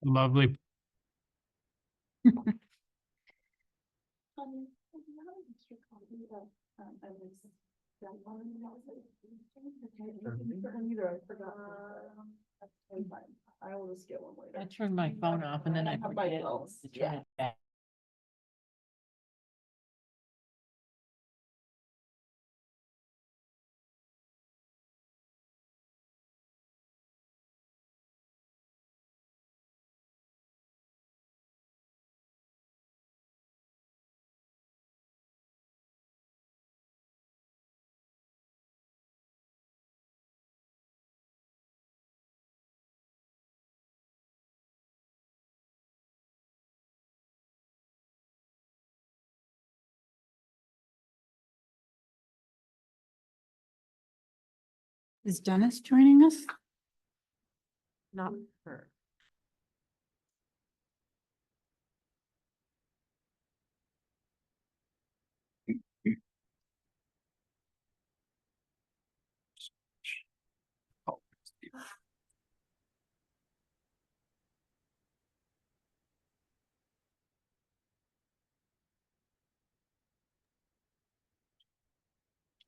Lovely. I will just get one later. I turned my phone off and then I have my forget phones. to turn it back. Is Dennis joining us? Not her.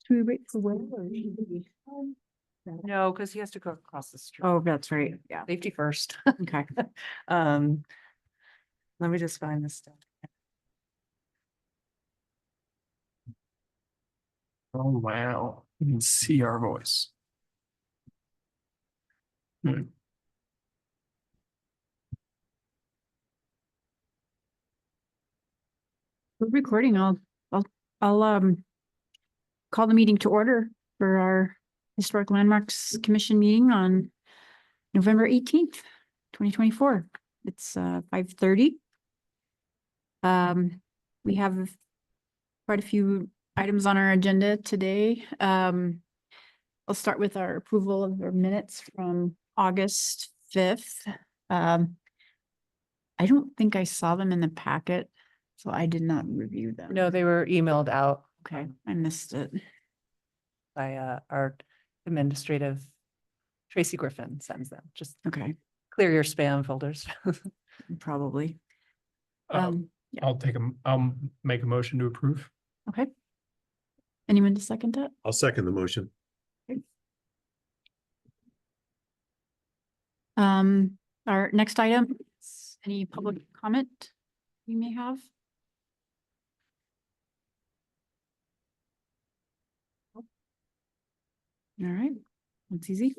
Should we wait for Will or should we? No, because he has to go across the street. Oh, that's right. Yeah. Safety first. Okay. Let me just find this stuff. Oh, wow. You can see our voice. Hmm. We're recording. I'll call the meeting to order for our Historic Landmarks Commission meeting on November 18th, 2024. It's 5:30. We have quite a few items on our agenda today. I'll start with our approval of our minutes from August 5th. I don't think I saw them in the packet, so I did not review them. No, they were emailed out Okay, I missed it. by our administrative, Tracy Griffin sends them. Just Okay, clear your spam folders. probably. Uh, Yeah. I'll make a motion to approve. Okay. Anyone to second that? I'll second the motion. Our next item, is any public comment you may have? All right, that's easy.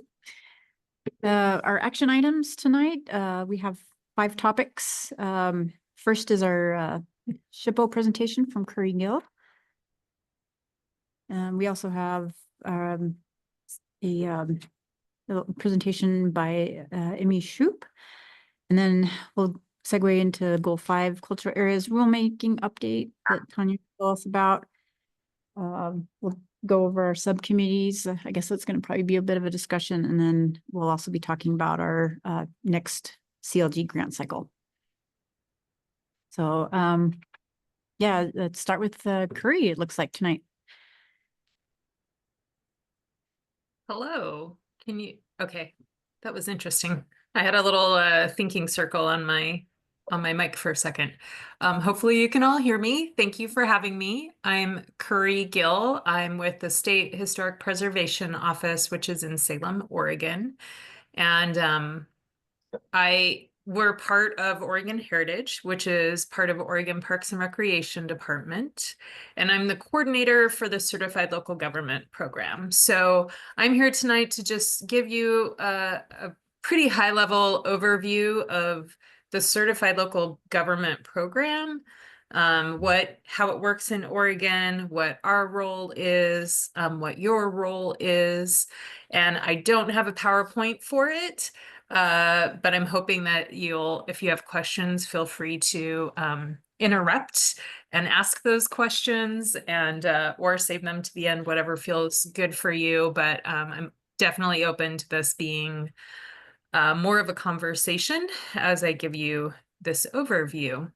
Our action items tonight, we have 5 topics. First is our SHPO presentation from Curry Gill. We also have a presentation by Emmy Shoup. And then we'll segue into Goal 5, Cultural Areas Rulemaking Update that Tanya will tell us about. We'll go over our subcommittees. I guess that's going to probably be a bit of a discussion. And then we'll also be talking about our next CLG grant cycle. So yeah, let's start with Curry, it looks like tonight. Hello, okay, that was interesting. I had a little thinking circle on my mic for a second. Hopefully you can all hear me. Thank you for having me. I'm Curry Gill. I'm with the State Historic Preservation Office, which is in Salem, Oregon. And we're part of Oregon Heritage, which is part of Oregon Parks and Recreation Department. And I'm the coordinator for the Certified Local Government Program. So I'm here tonight to just give you a pretty high level overview of the Certified Local Government Program, how it works in Oregon, what our role is, what your role is. And I don't have a PowerPoint for it. But I'm hoping that if you have questions, feel free to interrupt and ask those questions and or save them to the end, whatever feels good for you. But I'm definitely open to this being more of a conversation as I give you this overview.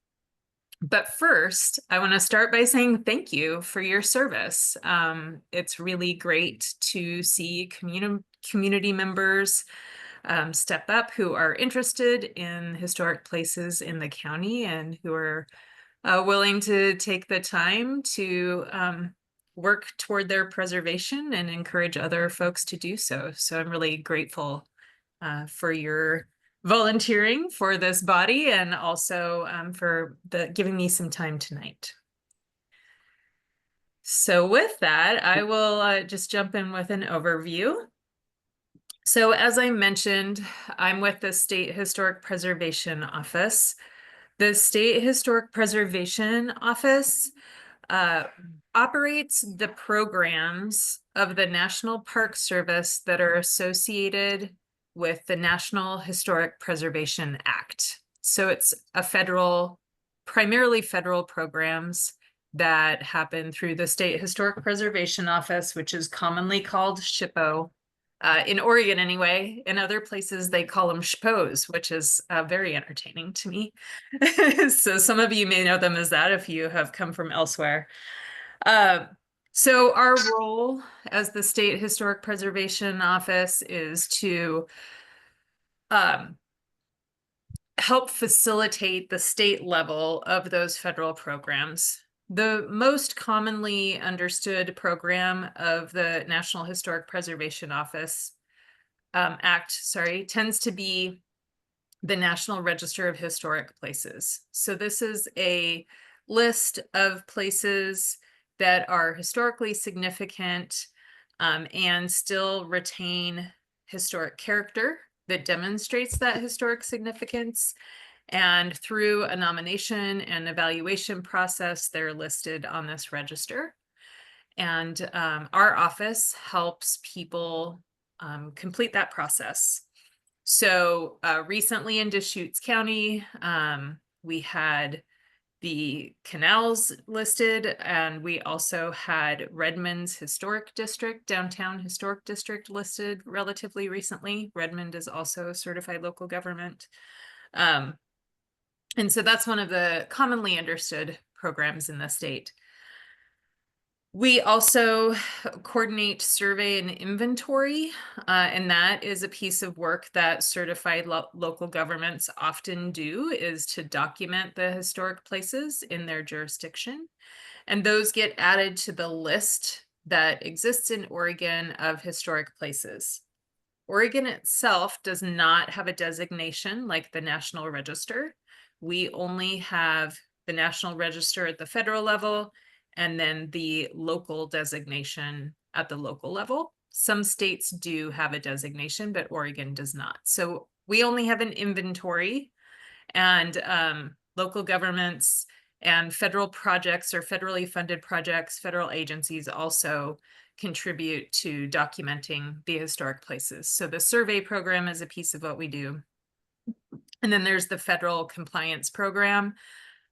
But first, I want to start by saying thank you for your service. It's really great to see community members step up who are interested in historic places in the county and who are willing to take the time to work toward their preservation and encourage other folks to do so. So I'm really grateful for your volunteering for this body and also for giving me some time tonight. So with that, I will just jump in with an overview. So as I mentioned, I'm with the State Historic Preservation Office. The State Historic Preservation Office operates the programs of the National Park Service that are associated with the National Historic Preservation Act. So it's primarily federal programs that happen through the State Historic Preservation Office, which is commonly called SHPO. In Oregon anyway. In other places, they call them SHPOs, which is very entertaining to me. So some of you may know them as that if you have come from elsewhere. So our role as the State Historic Preservation Office is to help facilitate the state level of those federal programs. The most commonly understood program of the National Historic Preservation Office Act, tends to be the National Register of Historic Places. So this is a list of places that are historically significant and still retain historic character that demonstrates that historic significance. And through a nomination and evaluation process, they're listed on this register. And our office helps people complete that process. So recently in Deschutes County, we had the canals listed, and we also had Redmond's Historic District, Downtown Historic District listed relatively recently. Redmond is also a certified local government. And so that's one of the commonly understood programs in the state. We also coordinate survey and inventory, and that is a piece of work that certified local governments often do, is to document the historic places in their jurisdiction. And those get added to the list that exists in Oregon of historic places. Oregon itself does not have a designation like the National Register. We only have the National Register at the federal level and then the local designation at the local level. Some states do have a designation, but Oregon does not. So we only have an inventory, and local governments and federal projects or federally funded projects, federal agencies also contribute to documenting the historic places. So the survey program is a piece of what we do. And then there's the federal compliance program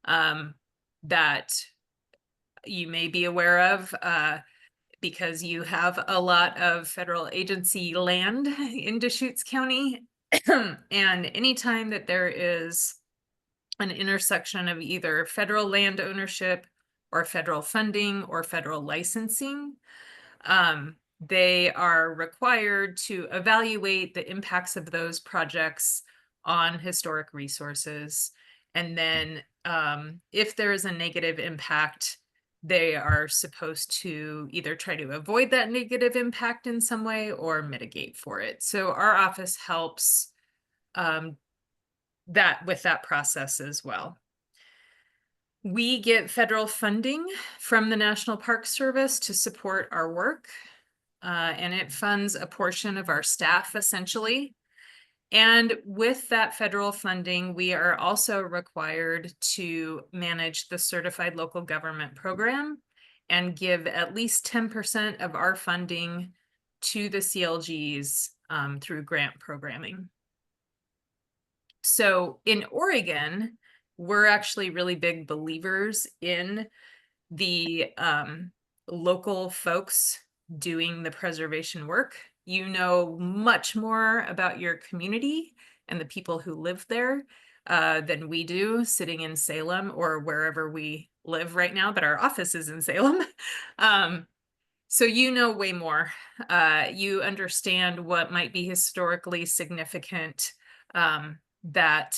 that you may be aware of because you have a lot of federal agency land in Deschutes County. And anytime that there is an intersection of either federal land ownership or federal funding or federal licensing, they are required to evaluate the impacts of those projects on historic resources. And then if there is a negative impact, they are supposed to either try to avoid that negative impact in some way or mitigate for it. So our office helps with that process as well. We get federal funding from the National Park Service to support our work, and it funds a portion of our staff essentially. And with that federal funding, we are also required to manage the Certified Local Government Program and give at least 10% of our funding to the CLGs through grant programming. So in Oregon, we're actually really big believers in the local folks doing the preservation work. You know much more about your community and the people who live there than we do sitting in Salem or wherever we live right now, but our office is in Salem. So you know way more. You understand what might be historically significant, that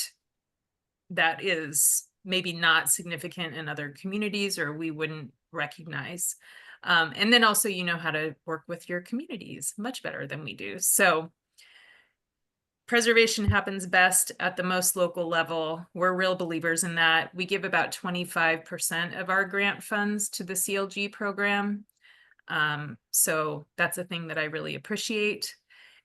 is maybe not significant in other communities or we wouldn't recognize. And then also you know how to work with your communities much better than we do. So preservation happens best at the most local level. We're real believers in that. We give about 25% of our grant funds to the CLG program. So that's a thing that I really appreciate.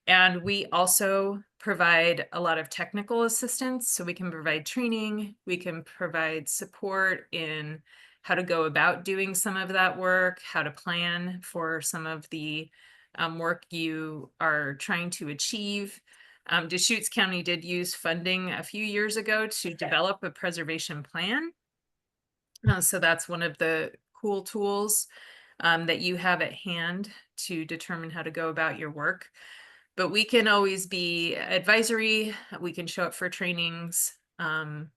And we also provide a lot of technical assistance. So we can provide training, we can provide support in how to go about doing some of that work, how to plan for some of the work you are trying to achieve. Deschutes County did use funding a few years ago to develop a preservation plan. So that's one of the cool tools that you have at hand to determine how to go about your work. But we can always be advisory, we can show up for trainings, and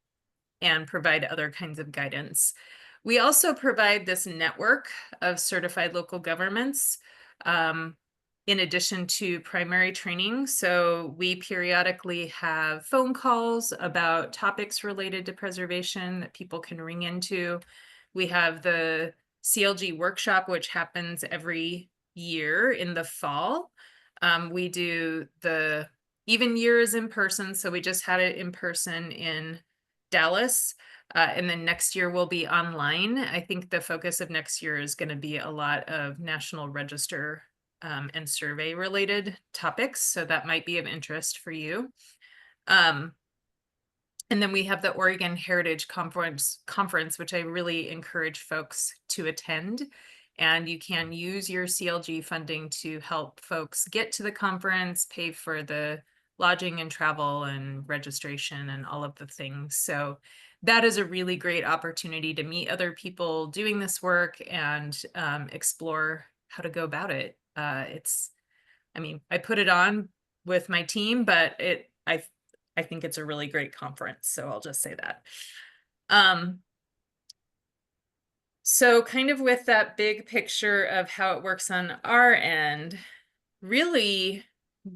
provide other kinds of guidance. We also provide this network of certified local governments in addition to primary training. So we periodically have phone calls about topics related to preservation that people can ring into. We have the CLG workshop, which happens every year in the fall. We do the even years in person. So we just had it in person in Dallas. And then next year will be online. I think the focus of next year is going to be a lot of National Register and survey related topics. So that might be of interest for you. And then we have the Oregon Heritage Conference, which I really encourage folks to attend. And you can use your CLG funding to help folks get to the conference, pay for the lodging and travel and registration and all of the things. So that is a really great opportunity to meet other people doing this work and explore how to go about it. I mean, I put it on with my team, but I think it's a really great conference. So I'll just say that. So kind of with that big picture of how it works on our end, really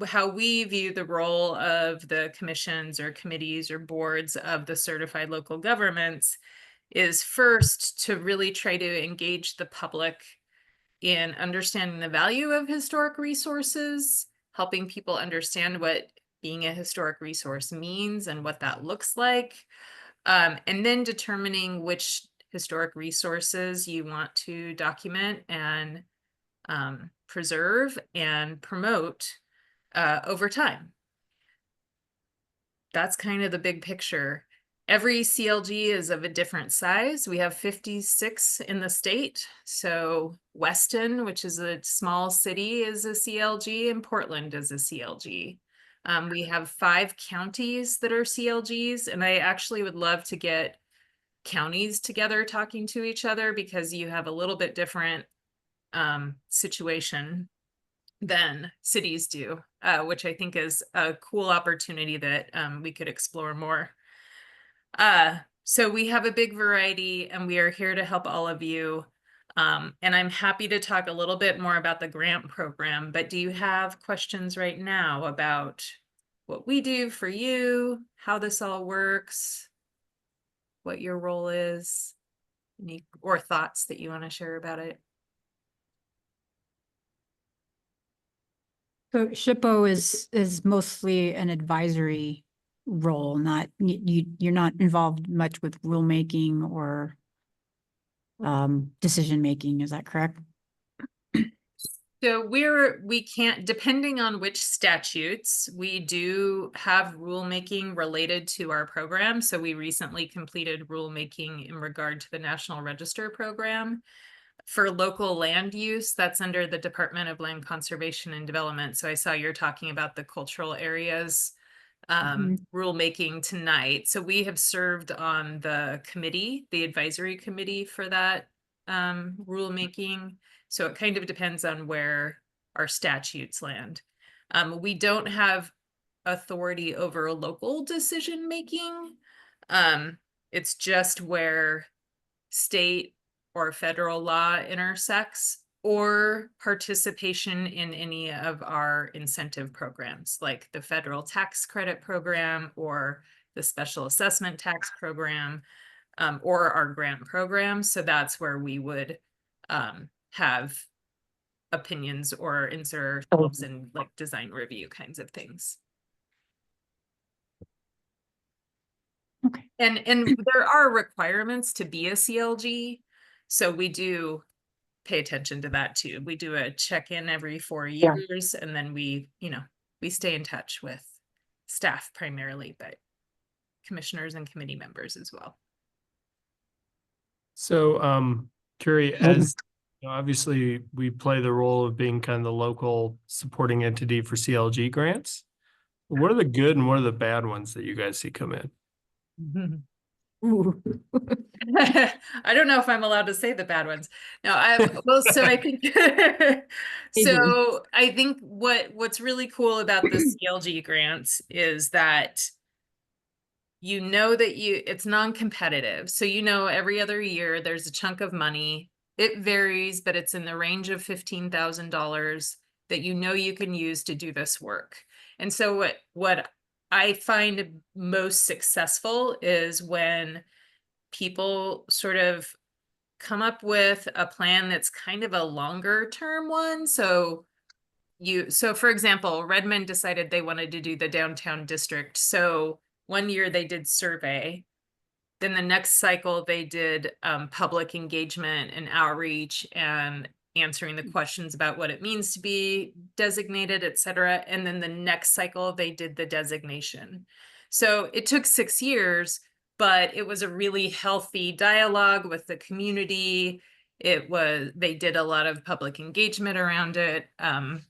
how we view the role of the commissions or committees or boards of the certified local governments is first to really try to engage the public in understanding the value of historic resources, helping people understand what being a historic resource means and what that looks like, and then determining which historic resources you want to document and preserve and promote over time. That's kind of the big picture. Every CLG is of a different size. We have 56 in the state. So Weston, which is a small city, is a CLG, and Portland is a CLG. We have 5 counties that are CLGs, and I actually would love to get counties together talking to each other because you have a little bit different situation than cities do, which I think is a cool opportunity that we could explore more. So we have a big variety and we are here to help all of you. And I'm happy to talk a little bit more about the grant program, but do you have questions right now about what we do for you, how this all works, what your role is, or thoughts that you want to share about it? So SHPO is mostly an advisory role, not you're not involved much with rulemaking or decision making. Is that correct? So we can't, depending on which statutes, we do have rulemaking related to our program. So we recently completed rulemaking in regard to the National Register program. For local land use, that's under the Department of Land Conservation and Development. So I saw you're talking about the cultural areas rulemaking tonight. So we have served on the committee, the advisory committee for that rulemaking. So it kind of depends on where our statutes land. We don't have authority over local decision making. It's just where state or federal law intersects. or participation in any of our incentive programs, like the federal tax credit program or the special assessment tax program, or our grant program. So that's where we would have opinions or insert ourselves in like design review kinds of things. Okay. And there are requirements to be a CLG, so we do pay attention to that too. We do a check-in every 4 years, and then we stay in touch with staff primarily, but commissioners and committee members as well. So, Carrie, as you know, obviously we play the role of being kind of the local supporting entity for CLG grants. What are the good and what are the bad ones that you guys see come in? Ooh. I don't know if I'm allowed to say the bad ones. No, so I think what's really cool about the CLG grants is that it's non-competitive. So every other year there's a chunk of money. It varies, but it's in the range of $15,000 that you can use to do this work. And so what I find most successful is when people sort of come up with a plan that's kind of a longer term one. So for example, Redmond decided they wanted to do the downtown district. So one year they did survey. Then the next cycle they did public engagement and outreach and answering the questions about what it means to be designated, et cetera. And then the next cycle they did the designation. So it took 6 years, but it was a really healthy dialogue with the community. They did a lot of public engagement around it. And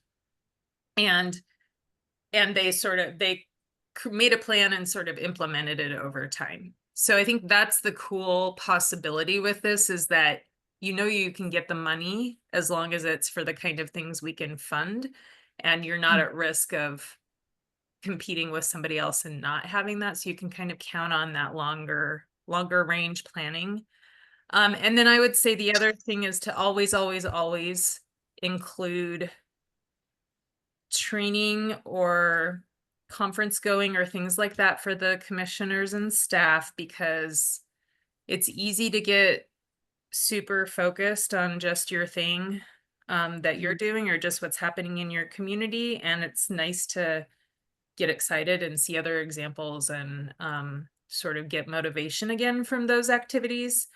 they made a plan and sort of implemented it over time. So I think that's the cool possibility with this, is that you can get the money as long as it's for the kind of things we can fund, and you're not at risk of competing with somebody else and not having that. So you can kind of count on that longer range planning. And then I would say the other thing is to always, always, always include training or conference going or things like that for the commissioners and staff, because it's easy to get super focused on just your thing that you're doing or just what's happening in your community. And it's nice to get excited and see other examples and sort of get motivation again from those activities.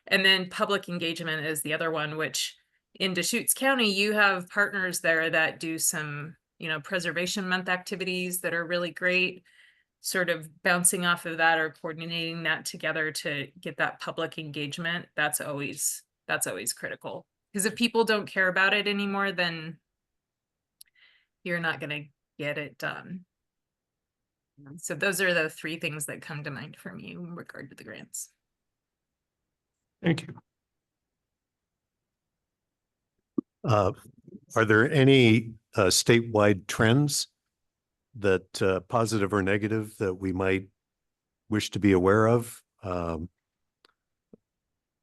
And then public engagement is the other one, which in Deschutes County, you have partners there that do some Preservation Month activities that are really great, sort of bouncing off of that or coordinating that together to get that public engagement. That's always critical, because if people don't care about it anymore, then you're not going to get it done. So those are the 3 things that come to mind for me in regard to the grants. Thank you. Are there any statewide trends that positive or negative that we might wish to be aware of?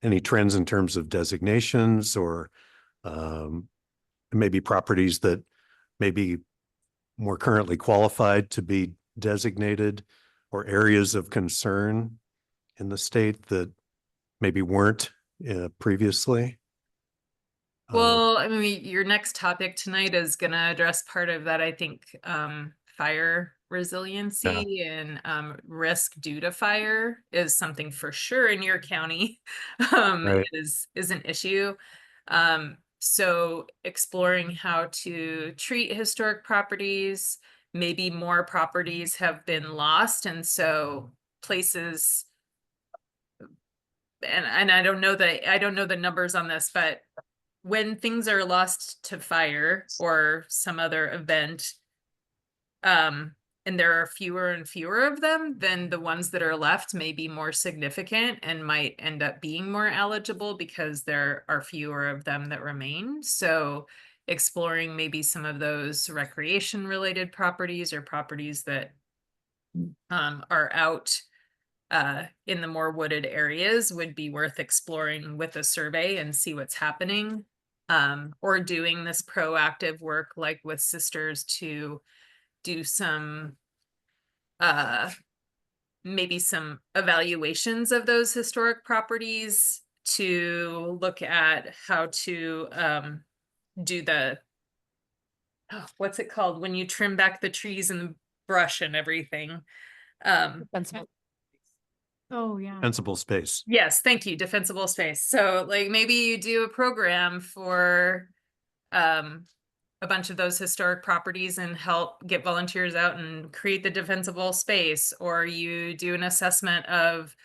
Any trends in terms of designations or maybe properties that may be more currently qualified to be designated, or areas of concern in the state that maybe weren't previously? Well, I mean, your next topic tonight is going to address part of that, I think. Fire resiliency and risk due to fire is something for sure in your county Right. is an issue. So exploring how to treat historic properties. Maybe more properties have been lost, and so places, and I don't know the numbers on this, but when things are lost to fire or some other event, and there are fewer and fewer of them, then the ones that are left may be more significant and might end up being more eligible because there are fewer of them that remain. So exploring maybe some of those recreation related properties or properties that are out in the more wooded areas would be worth exploring with a survey and see what's happening. or doing this proactive work like with Sisters to do some maybe some evaluations of those historic properties to look at how to do the what's it called when you trim back the trees and the brush and everything. Defensible. Oh, yeah. Defensible space. Yes, thank you, defensible space. So like maybe you do a program for a bunch of those historic properties and help get volunteers out and create the defensible space, or you do an assessment of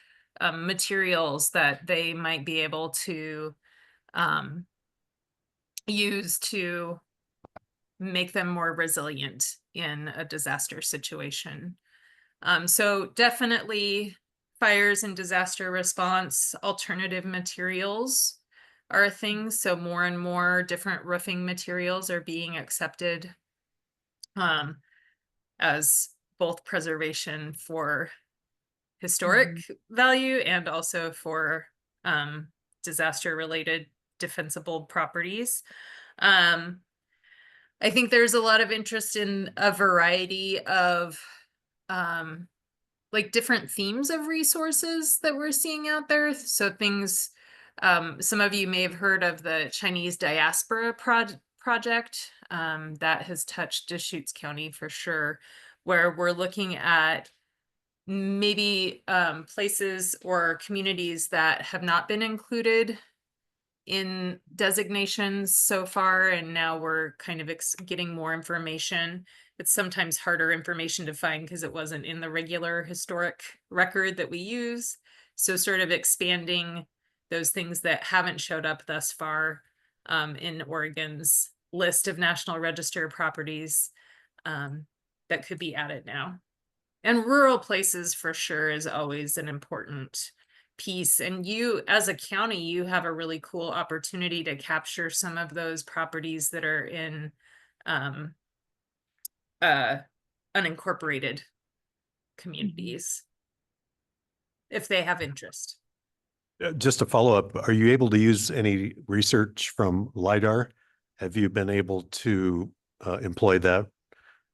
materials that they might be able to use to make them more resilient in a disaster situation. So definitely fires and disaster response, alternative materials are a thing. So more and more different roofing materials are being accepted as both preservation for historic value and also for disaster related defensible properties. I think there's a lot of interest in a variety of like different themes of resources that we're seeing out there. So things, some of you may have heard of the Chinese Diaspora Project that has touched Deschutes County for sure, where we're looking at maybe places or communities that have not been included in designations so far, and now we're kind of getting more information. It's sometimes harder information to find because it wasn't in the regular historic record that we use. So sort of expanding those things that haven't showed up thus far in Oregon's list of National Register properties that could be added now. And rural places for sure is always an important piece. And you, as a county, you have a really cool opportunity to capture some of those properties that are in unincorporated communities if they have interest. Just to follow up, are you able to use any research from LiDAR? Have you been able to employ that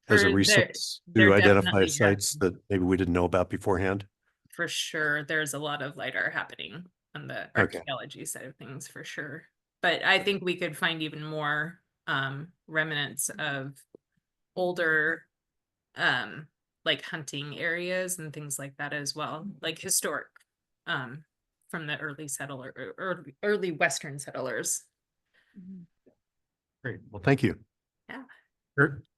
as a There- resource there to identify definitely has sites been. that maybe we didn't know about beforehand? For sure, there's a lot of LiDAR happening on the Okay. archaeology side of things for sure. But I think we could find even more remnants of older like hunting areas and things like that as well, like historic from the early settler or early Western settlers. Great. Well, thank you.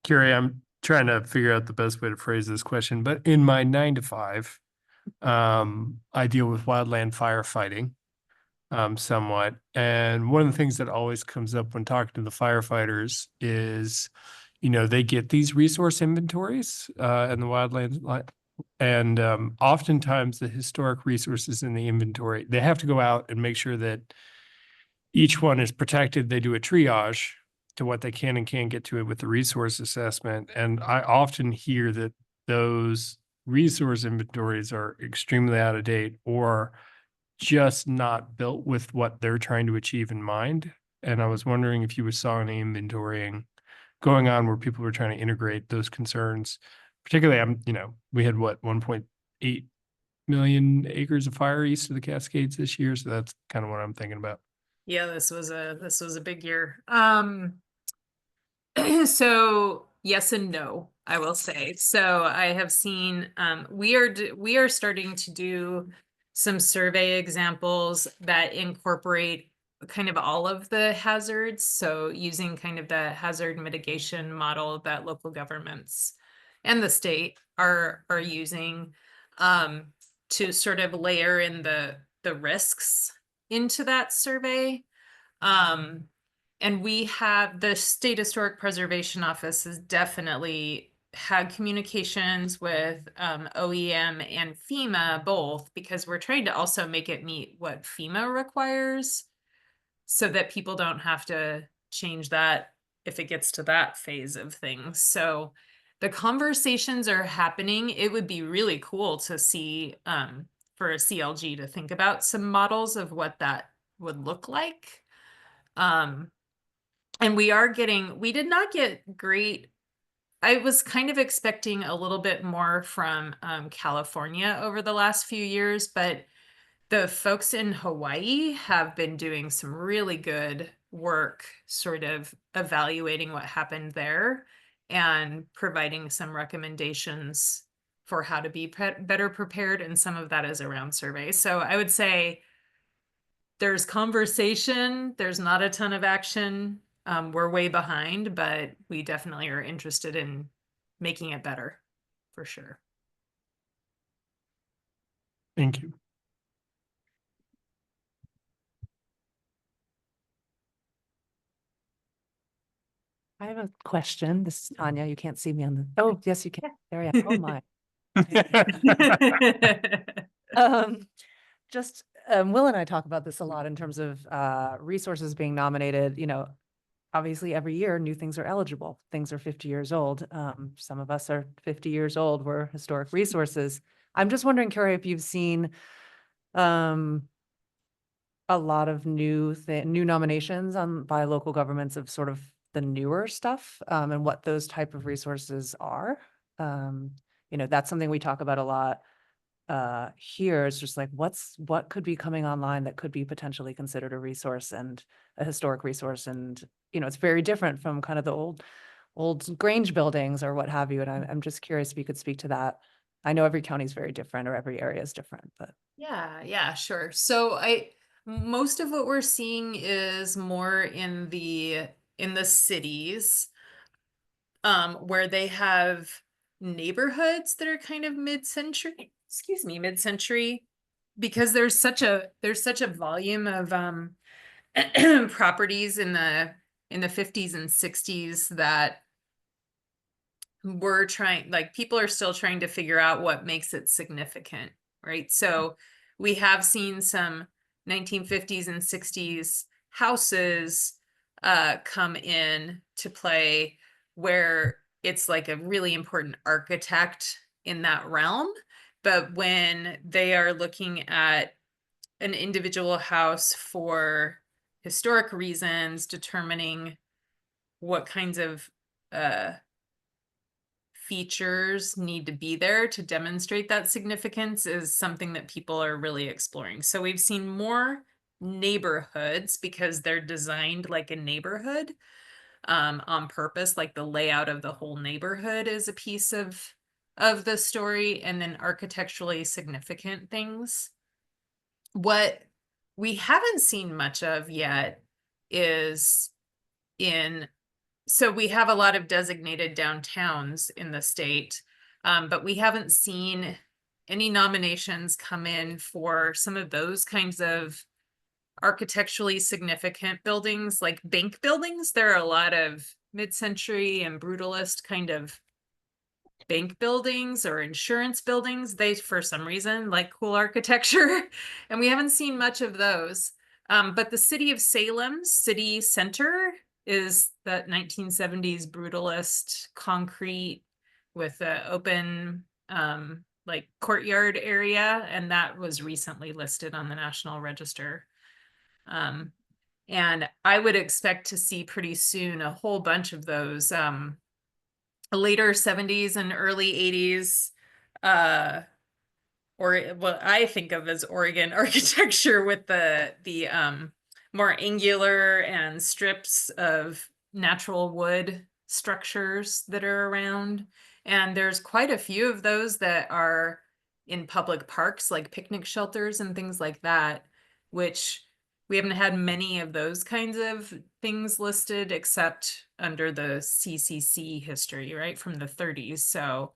Carrie, I'm trying to figure out the best way to phrase this question, but in my 9 to 5, I deal with wildland firefighting somewhat. And one of the things that always comes up when talking to the firefighters is, you know, they get these resource inventories in the wildlands. And oftentimes the historic resources in the inventory, they have to go out and make sure that each one is protected. They do a triage to what they can and can't get to it with the resource assessment. And I often hear that those resource inventories are extremely out of date or just not built with what they're trying to achieve in mind. And I was wondering if you saw any inventorying going on where people were trying to integrate those concerns. Particularly, we had 1.8 million acres of fire east of the Cascades this year. So that's kind of what I'm thinking about. Yeah, this was a big year. So yes and no, I will say. So I have seen we are starting to do some survey examples that incorporate kind of all of the hazards. So using kind of the hazard mitigation model that local governments and the state are using to sort of layer in the risks into that survey. And we have the State Historic Preservation Office has definitely had communications with OEM and FEMA both, because we're trying to also make it meet what FEMA requires so that people don't have to change that if it gets to that phase of things. So the conversations are happening. It would be really cool to see for a CLG to think about some models of what that would look like. And we did not get great. I was kind of expecting a little bit more from California over the last few years, but the folks in Hawaii have been doing some really good work, sort of evaluating what happened there and providing some recommendations for how to be better prepared. And some of that is around surveys. So I would say there's conversation, there's not a ton of action. We're way behind, but we definitely are interested in making it better, for sure. Thank you. I have a question. This is Tanya. You can't see me on the, oh, yes, you can. There I am. Oh, my. Just, Will and I talk about this a lot in terms of resources being nominated, obviously every year new things are eligible. Things are 50 years old. Some of us are 50 years old. We're historic resources. I'm just wondering, Carrie, if you've seen a lot of new nominations by local governments of sort of the newer stuff, and what those type of resources are. That's something we talk about a lot here. It's just like, what could be coming online that could be potentially considered a resource and a historic resource. And, it's very different from kind of the old Grange buildings or what have you. And I'm just curious if you could speak to that. I know every county is very different or every area is different, but. Yeah, sure. So most of what we're seeing is more in the cities, where they have neighborhoods that are kind of mid-century, because there's such a volume of properties in the 50s and 60s that people are still trying to figure out what makes it significant, right? So we have seen some 1950s and 60s houses come in to play where it's like a really important architect in that realm. But when they are looking at an individual house for historic reasons, determining what kinds of features need to be there to demonstrate that significance is something that people are really exploring. So we've seen more neighborhoods because they're designed like a neighborhood on purpose, like the layout of the whole neighborhood is a piece of the story, and then architecturally significant things. What we haven't seen much of yet is so we have a lot of designated downtowns in the state, but we haven't seen any nominations come in for some of those kinds of architecturally significant buildings, like bank buildings. There are a lot of mid-century and brutalist kind of bank buildings or insurance buildings. They, for some reason, like cool architecture, and we haven't seen much of those. But the city of Salem's city center is that 1970s brutalist concrete with an open like courtyard area, and that was recently listed on the National Register. And I would expect to see pretty soon a whole bunch of those later 70s and early 80s or what I think of as Oregon architecture with the more angular and strips of natural wood structures that are around. And there's quite a few of those that are in public parks, like picnic shelters and things like that, which we haven't had many of those kinds of things listed except under the CCC history, right, from the 30s. So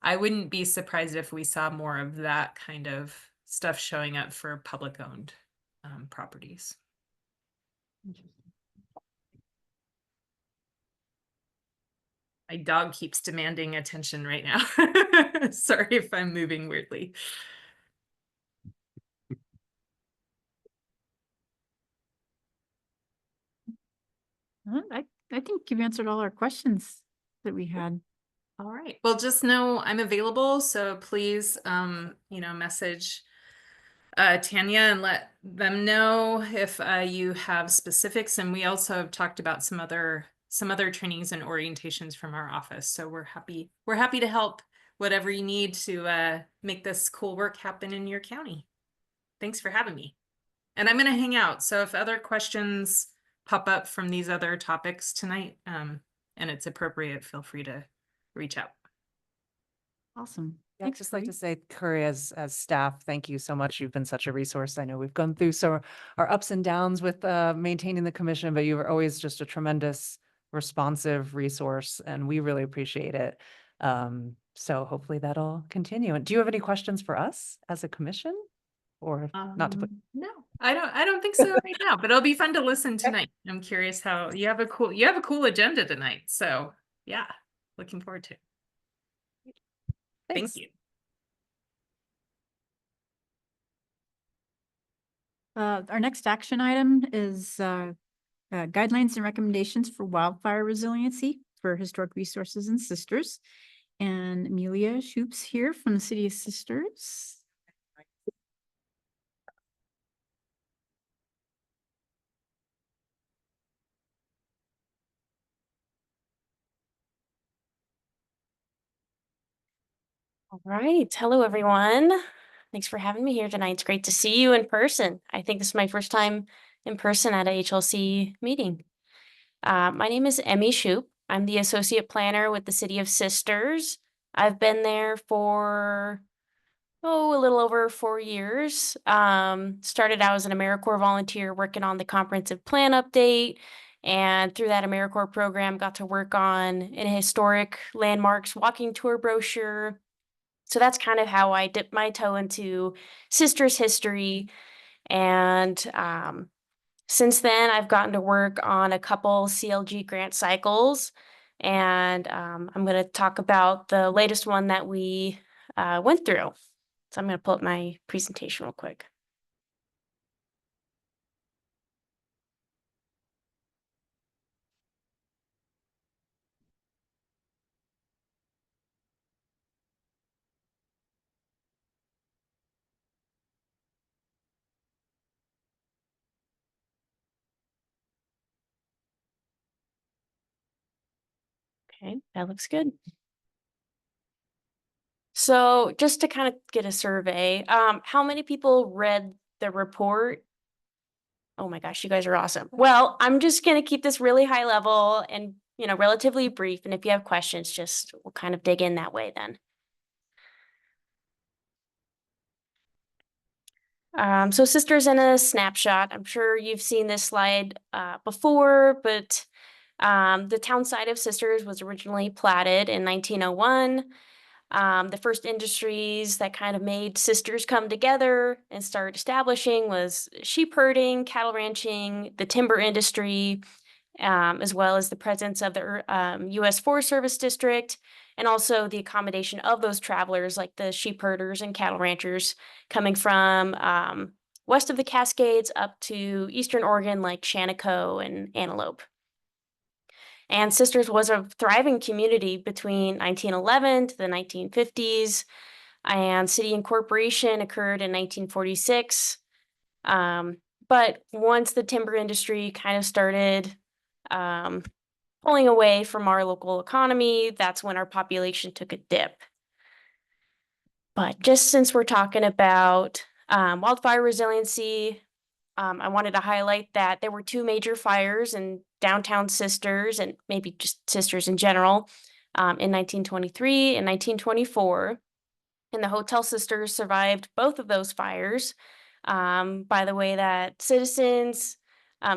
I wouldn't be surprised if we saw more of that kind of stuff showing up for public owned properties. My dog keeps demanding attention right now. Sorry if I'm moving weirdly. I think you've answered all our questions that we had. All right. Well, just know I'm available. So please, message Tanya and let them know if you have specifics, and we also have talked about some other trainings and orientations from our office. So we're happy to help whatever you need to make this cool work happen in your county. Thanks for having me. And I'm going to hang out. So if other questions pop up from these other topics tonight, and it's appropriate, feel free to reach out. Awesome. Yeah, I'd Thanks, just like to Curry. say, Curry, as staff, thank you so much. You've been such a resource. I know we've gone through our ups and downs with maintaining the commission, but you were always just a tremendous responsive resource, and we really appreciate it. So hopefully that'll continue. And do you have any questions for us as a commission? Or not to put, No, I don't think so right now, but it'll be fun to listen tonight. I'm curious how you have a cool agenda tonight. So yeah, looking forward to it. Thank thanks. you. Our next action item is guidelines and recommendations for wildfire resiliency for historic resources and Sisters. And Amelia Shoup's here from the City of Sisters. All right. Hello, everyone. Thanks for having me here tonight. It's great to see you in person. I think this is my first time in person at a HLC meeting. My name is Emmy Shoup. I'm the associate planner with the City of Sisters. I've been there for, a little over 4 years. Started out as an AmeriCorps volunteer working on the comprehensive plan update. And through that AmeriCorps program, got to work on an historic landmarks walking tour brochure. So that's kind of how I dipped my toe into Sisters history. And since then, I've gotten to work on a couple CLG grant cycles. And I'm going to talk about the latest one that we went through. So I'm going to pull up my presentation real quick. Okay, that looks good. So just to kind of get a survey, how many people read the report? Oh my gosh, you guys are awesome. Well, I'm just going to keep this really high level and, relatively brief. And if you have questions, we'll kind of dig in that way then. So Sisters in a snapshot. I'm sure you've seen this slide before, but the town site of Sisters was originally platted in 1901. The first industries that kind of made Sisters come together and start establishing was sheep herding, cattle ranching, the timber industry, as well as the presence of the U.S. Forest Service District, and also the accommodation of those travelers like the sheep herders and cattle ranchers coming from west of the Cascades up to eastern Oregon like Shannecoe and Antelope. And Sisters was a thriving community between 1911 to the 1950s, and city incorporation occurred in 1946. But once the timber industry kind of started pulling away from our local economy, that's when our population took a dip. But just since we're talking about wildfire resiliency, I wanted to highlight that there were 2 major fires in downtown Sisters, and maybe just Sisters in general, in 1923 and 1924. And the Hotel Sisters survived both of those fires by the way that citizens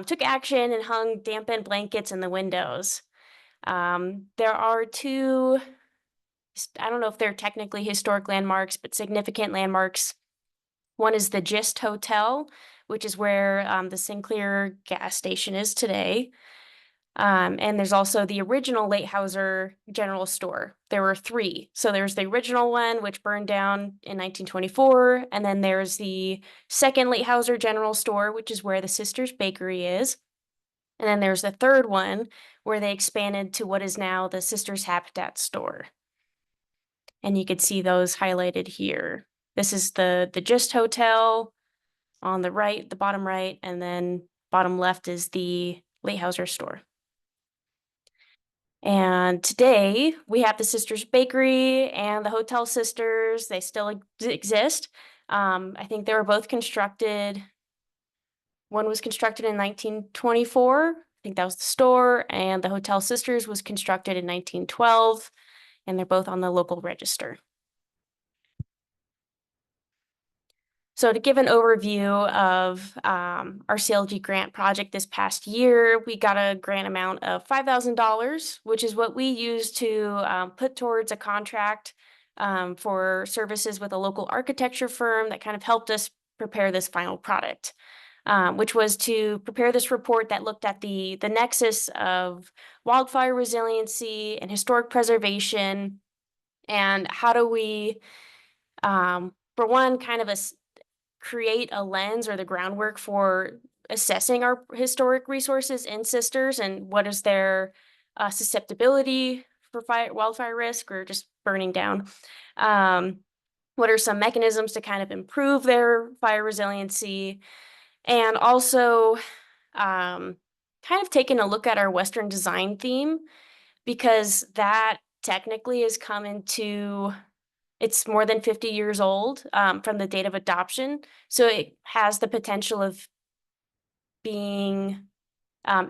took action and hung dampened blankets in the windows. There are 2, I don't know if they're technically historic landmarks, but significant landmarks. One is the Gist Hotel, which is where the Sinclair gas station is today. And there's also the original Leighthouser General Store. There were 3. So there's the original one, which burned down in 1924. And then there's the second Leighthouser General Store, which is where the Sisters Bakery is. And then there's the third one, where they expanded to what is now the Sisters Habitat Store. And you could see those highlighted here. This is the Gist Hotel. on the right, the bottom right, and then bottom left is the Leithauser store. And today we have the Sisters Bakery and the Hotel Sisters. They still exist. I think they were both constructed. One was constructed in 1924. I think that was the store, and the Hotel Sisters was constructed in 1912, and they're both on the local register. So to give an overview of our CLG grant project this past year, we got a grant amount of $5,000, which is what we used to put towards a contract for services with a local architecture firm that kind of helped us prepare this final product, which was to prepare this report that looked at the nexus of wildfire resiliency and historic preservation, and how do we, for one, kind of create a lens or the groundwork for assessing our historic resources in Sisters and what is their susceptibility for wildfire risk or just burning down. What are some mechanisms to kind of improve their fire resiliency, and also kind of taking a look at our Western design theme, because that technically has come into, it's more than 50 years old from the date of adoption. So it has the potential of being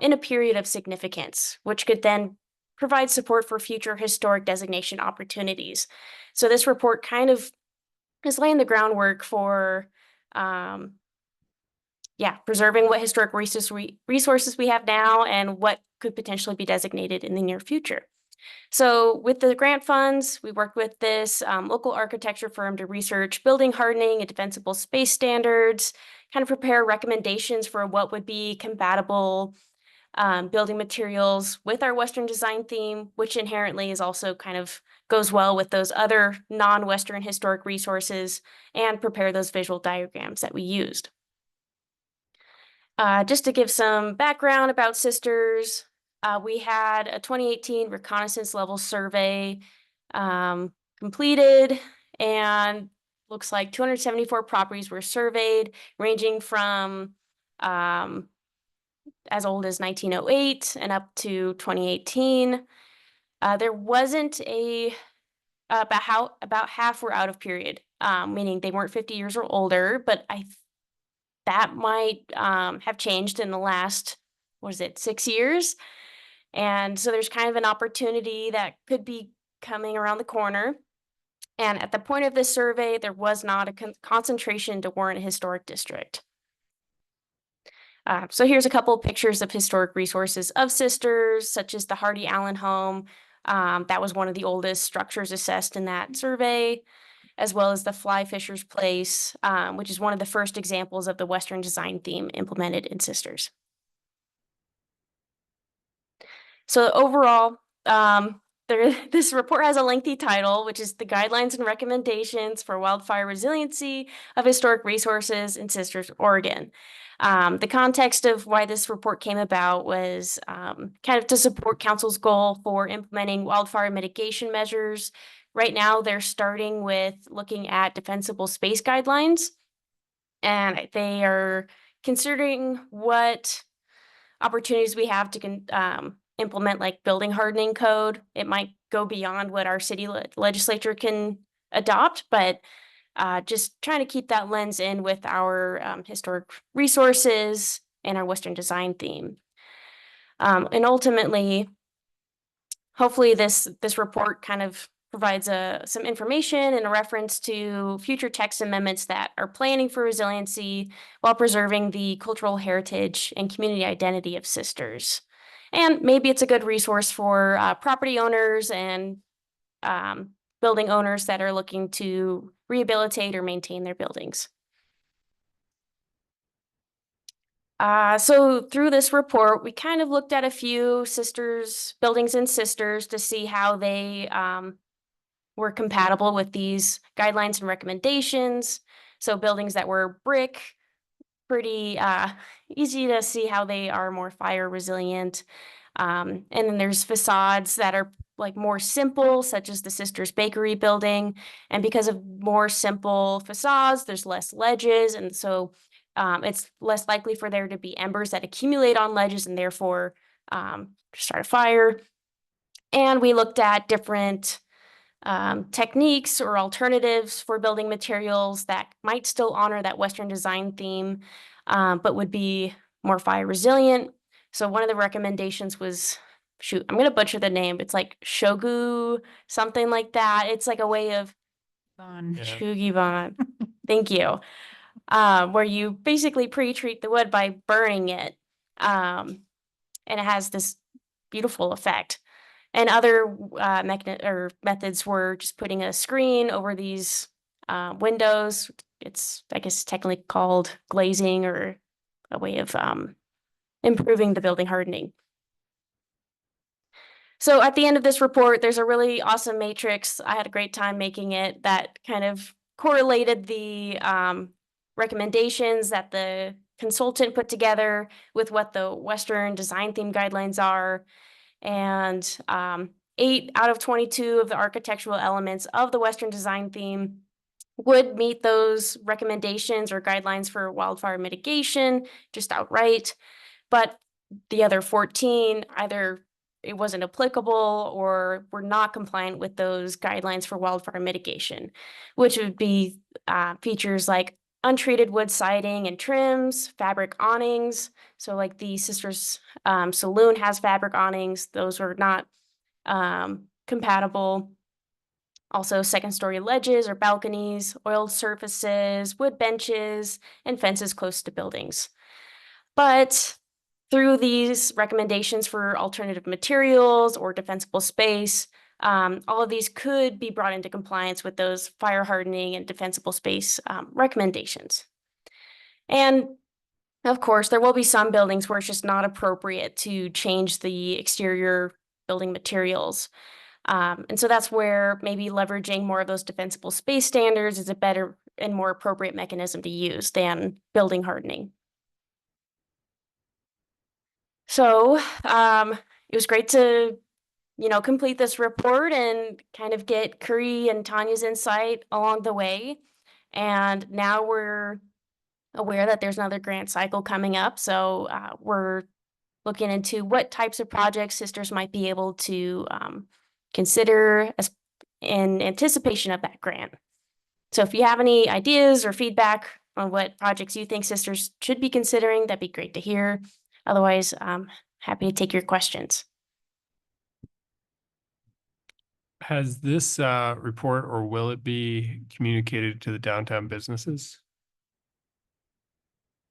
in a period of significance, which could then provide support for future historic designation opportunities. So this report kind of is laying the groundwork for preserving what historic resources we have now and what could potentially be designated in the near future. So with the grant funds, we worked with this local architecture firm to research building hardening and defensible space standards, kind of prepare recommendations for what would be compatible building materials with our Western design theme, which inherently is also kind of goes well with those other non-Western historic resources, and prepare those visual diagrams that we used. Just to give some background about Sisters, we had a 2018 reconnaissance level survey completed, and looks like 274 properties were surveyed, ranging from as old as 1908 and up to 2018. There wasn't about half were out of period, meaning they weren't 50 years or older, but that might have changed in the last, 6 years? And so there's kind of an opportunity that could be coming around the corner. And at the point of this survey, there was not a concentration to warrant a historic district. So here's a couple of pictures of historic resources of Sisters, such as the Hardy Allen home. That was one of the oldest structures assessed in that survey, as well as the Fly Fisher's Place, which is one of the first examples of the Western design theme implemented in Sisters. So overall, this report has a lengthy title, which is the Guidelines and Recommendations for Wildfire Resiliency of Historic Resources in Sisters, Oregon. The context of why this report came about was kind of to support Council's goal for implementing wildfire mitigation measures. Right now, they're starting with looking at defensible space guidelines, and they are considering what opportunities we have to implement like building hardening code. It might go beyond what our city legislature can adopt, but just trying to keep that lens in with our historic resources and our Western design theme. And ultimately, hopefully this report kind of provides some information and a reference to future text amendments that are planning for resiliency while preserving the cultural heritage and community identity of Sisters. And maybe it's a good resource for property owners and building owners that are looking to rehabilitate or maintain their buildings. So through this report, we kind of looked at a few buildings in Sisters to see how they were compatible with these guidelines and recommendations. So buildings that were brick, pretty easy to see how they are more fire resilient. And then there's facades that are like more simple, such as the Sisters Bakery building. And because of more simple facades, there's less ledges. And so It's less likely for there to be embers that accumulate on ledges and therefore start a fire. And we looked at different techniques or alternatives for building materials that might still honor that Western design theme, but would be more fire resilient. So one of the recommendations was, shoot, I'm going to butcher the name. It's like shogu, something like that. It's like a way of Fun. Yeah. Shugiban. Thank you. Where you basically pre-treat the wood by burning it. And it has this beautiful effect. And other methods were just putting a screen over these windows. It's, I guess, technically called glazing, or a way of improving the building hardening. So at the end of this report, there's a really awesome matrix. I had a great time making it, that kind of correlated the recommendations that the consultant put together with what the Western design theme guidelines are. And 8 out of 22 of the architectural elements of the Western design theme would meet those recommendations or guidelines for wildfire mitigation just outright. But the other 14, either it wasn't applicable or were not compliant with those guidelines for wildfire mitigation, which would be features like untreated wood siding and trims, fabric awnings. So like the Sisters Saloon has fabric awnings. Those were not compatible. Also second-story ledges or balconies, oiled surfaces, wood benches, and fences close to buildings. But through these recommendations for alternative materials or defensible space, all of these could be brought into compliance with those fire hardening and defensible space recommendations. And of course, there will be some buildings where it's just not appropriate to change the exterior building materials. And so that's where maybe leveraging more of those defensible space standards is a better and more appropriate mechanism to use than building hardening. So it was great to, complete this report and kind of get Curry and Tanya's insight along the way. And now we're aware that there's another grant cycle coming up. So we're looking into what types of projects sisters might be able to consider as in anticipation of that grant. So if you have any ideas or feedback on what projects you think sisters should be considering, that'd be great to hear. Otherwise, I'm happy to take your questions. Has this report, or will it be communicated to the downtown businesses?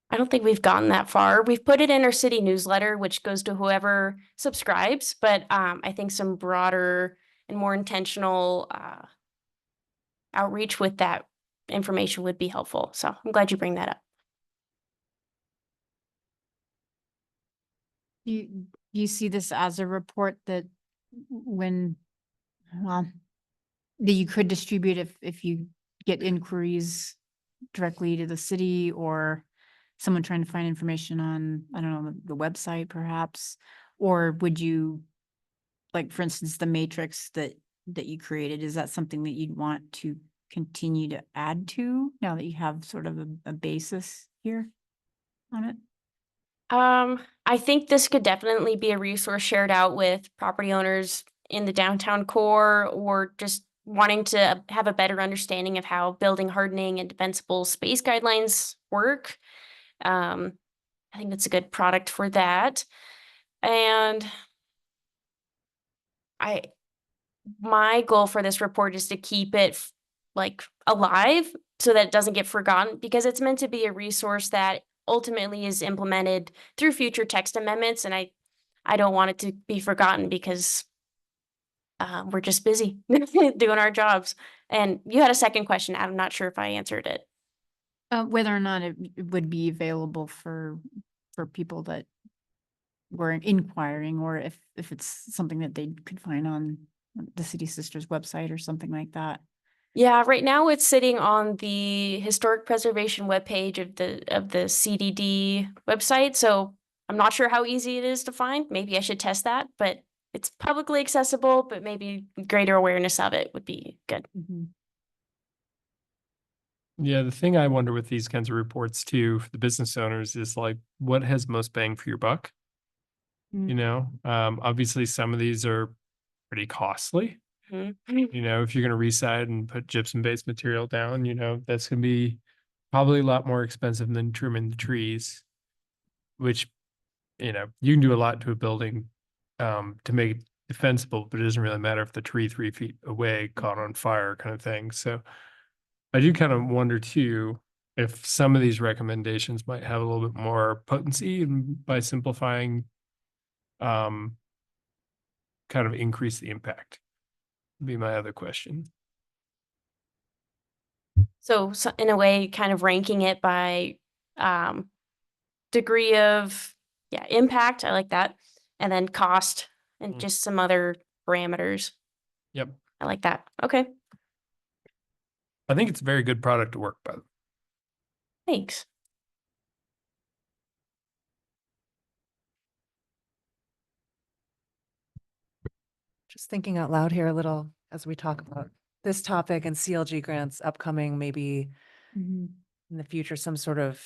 I don't think we've gotten that far. We've put it in our city newsletter, which goes to whoever subscribes, but I think some broader and more intentional outreach with that information would be helpful. So I'm glad you bring that up. You see this as a report that that you could distribute if you get inquiries directly to the city, or someone trying to find information on, I don't know, the website perhaps? Or would you, like, for instance, the matrix that you created, is that something that you'd want to continue to add to now that you have sort of a basis here on it? I think this could definitely be a resource shared out with property owners in the downtown core, or just wanting to have a better understanding of how building hardening and defensible space guidelines work. I think that's a good product for that. And my goal for this report is to keep it alive so that it doesn't get forgotten, because it's meant to be a resource that ultimately is implemented through future text amendments. And I don't want it to be forgotten, because we're just busy doing our jobs. And you had a second question. I'm not sure if I answered it. Whether or not it would be available for people that were inquiring, or if it's something that they could find on the City Sisters website or something like that. Yeah, right now it's sitting on the historic preservation webpage of the CDD website. So I'm not sure how easy it is to find. Maybe I should test that, but it's publicly accessible, but maybe greater awareness of it would be good. Yeah, the thing I wonder with these kinds of reports too, for the business owners is like, what has most bang for your buck? You know, obviously some of these are pretty costly. Mhm. You know, if you're gonna reside and put gypsum-based material down, you know, that's gonna be probably a lot more expensive than trimming the trees, which, you know, you can do a lot to a building to make it defensible, but it doesn't really matter if the tree 3 feet away caught on fire kind of thing. So I do kind of wonder too if some of these recommendations might have a little bit more potency and by simplifying, um, kind of increase the impact. Would be my other question. So, in a way, kind of ranking it by um, degree of impact. I like that, and then cost and Mm. just some other parameters. Yep. I like that. Okay, I think it's a very good product to work by. thanks. Just thinking out loud here a little as we talk about this topic and CLG grants upcoming, maybe Mhm. in the future, some sort of,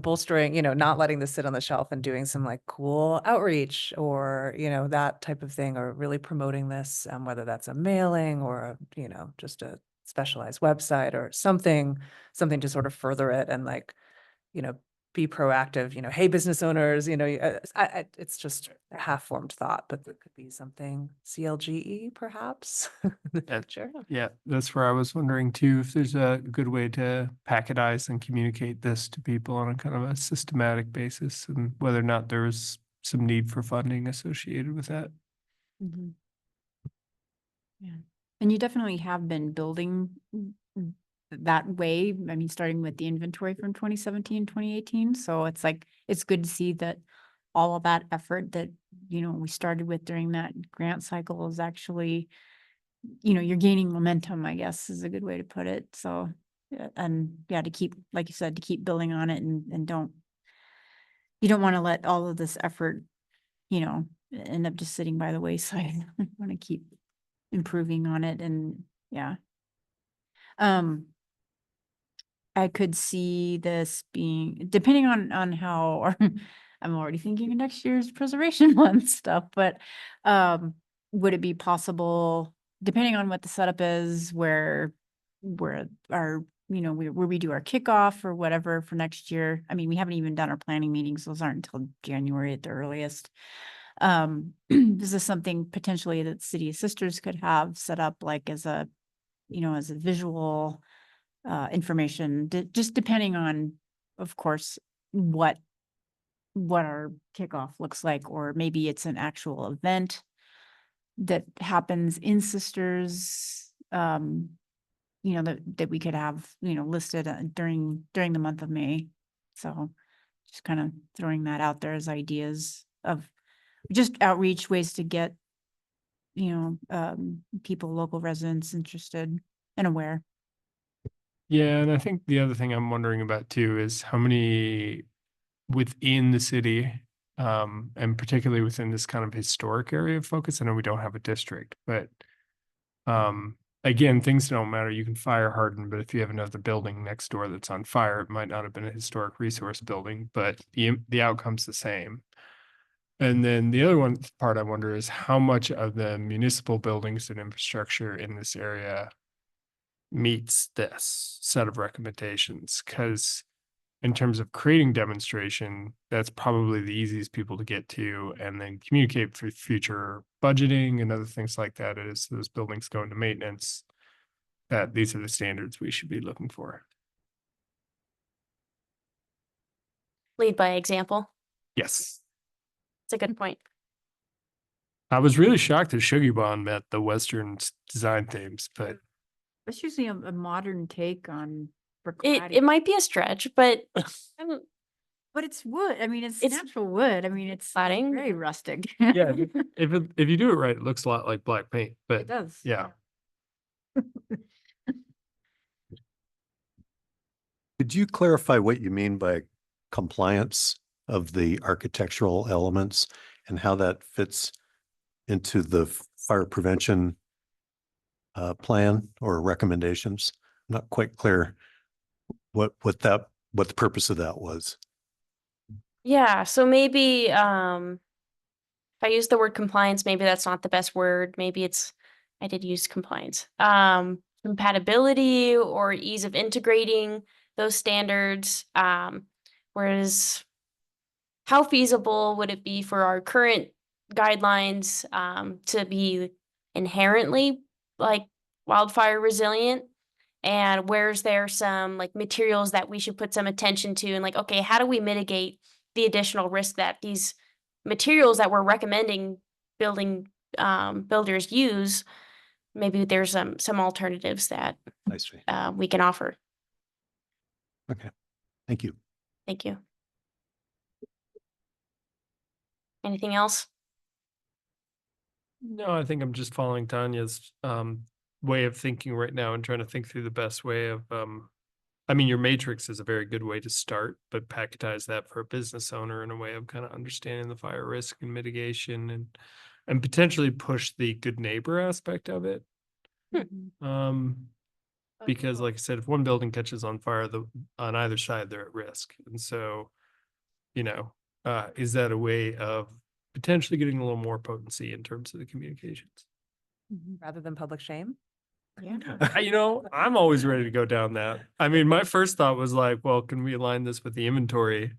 bolstering, not letting this sit on the shelf and doing some like cool outreach or, that type of thing, or really promoting this, whether that's a mailing or, just a specialized website or something to sort of further it and like, be proactive, hey, business owners, it's just a half-formed thought, but it could be something CLGE perhaps in the Yeah. future. Yeah, that's where I was wondering too, if there's a good way to packetize and communicate this to people on a kind of a systematic basis and whether or not there's some need for funding associated with that. Mhm. Yeah, and you definitely have been building that way. I mean, starting with the inventory from 2017, 2018. So it's like, it's good to see that all of that effort that, we started with during that grant cycle is actually, you're gaining momentum, I guess is a good way to put it. So, to keep, like you said, to keep building on it and you don't want to let all of this effort, end up just sitting by the wayside. You want to keep improving on it and yeah. I could see this being, depending on how, I'm already thinking of next year's preservation month stuff, but would it be possible, depending on what the setup is, where our, where we do our kickoff or whatever for next year? I mean, we haven't even done our planning meetings. Those aren't until January at the earliest. This is something potentially that City of Sisters could have set up like as a, as a visual information, just depending on, of course, what our kickoff looks like, or maybe it's an actual event that happens in Sisters, that we could have, listed during the month of May. So just kind of throwing that out there as ideas of just outreach, ways to get, people, local residents interested and aware. Yeah, and I think the other thing I'm wondering about too is how many within the city, and particularly within this kind of historic area of focus. I know we don't have a district, but again, things don't matter. You can fire harden, but if you have another building next door that's on fire, it might not have been a historic resource building, but the outcome's the same. And then the other one part I wonder is how much of the municipal buildings and infrastructure in this area meets this set of recommendations, because in terms of creating demonstration, that's probably the easiest people to get to and then communicate for future budgeting and other things like that as those buildings go into maintenance, that these are the standards we should be looking for. Lead by example. Yes. It's a good point. I was really shocked that Sugarban met the Western design themes, but That's usually a modern take on It might be a stretch, but but it's wood. I mean, it's It's natural wood. I mean, it's cladding. very rustic. yeah, if you do it right, it looks a lot like black paint, but It does. yeah. Could you clarify what you mean by compliance of the architectural elements and how that fits into the fire prevention plan or recommendations? I'm not quite clear what the purpose of that was. Yeah, so maybe if I use the word compliance, maybe that's not the best word. Maybe I did use compliance. Compatibility or ease of integrating those standards. Whereas how feasible would it be for our current guidelines to be inherently like wildfire resilient? And where's there some like materials that we should put some attention to, and like, okay, how do we mitigate the additional risk that these materials that we're recommending builders use? Maybe there's some alternatives that I see. we can offer. Okay. Thank you. Thank you. Anything else? No, I think I'm just following Tanya's way of thinking right now and trying to think through the best way of I mean, your matrix is a very good way to start, but packetize that for a business owner in a way of kind of understanding the fire risk and mitigation and potentially push the good neighbor aspect of it. Because like I said, if one building catches on fire, on either side, they're at risk. And so, is that a way of potentially getting a little more potency in terms of the communications? Rather than public shame. I'm always ready to go down that. I mean, my first thought was like, well, can we align this with the inventory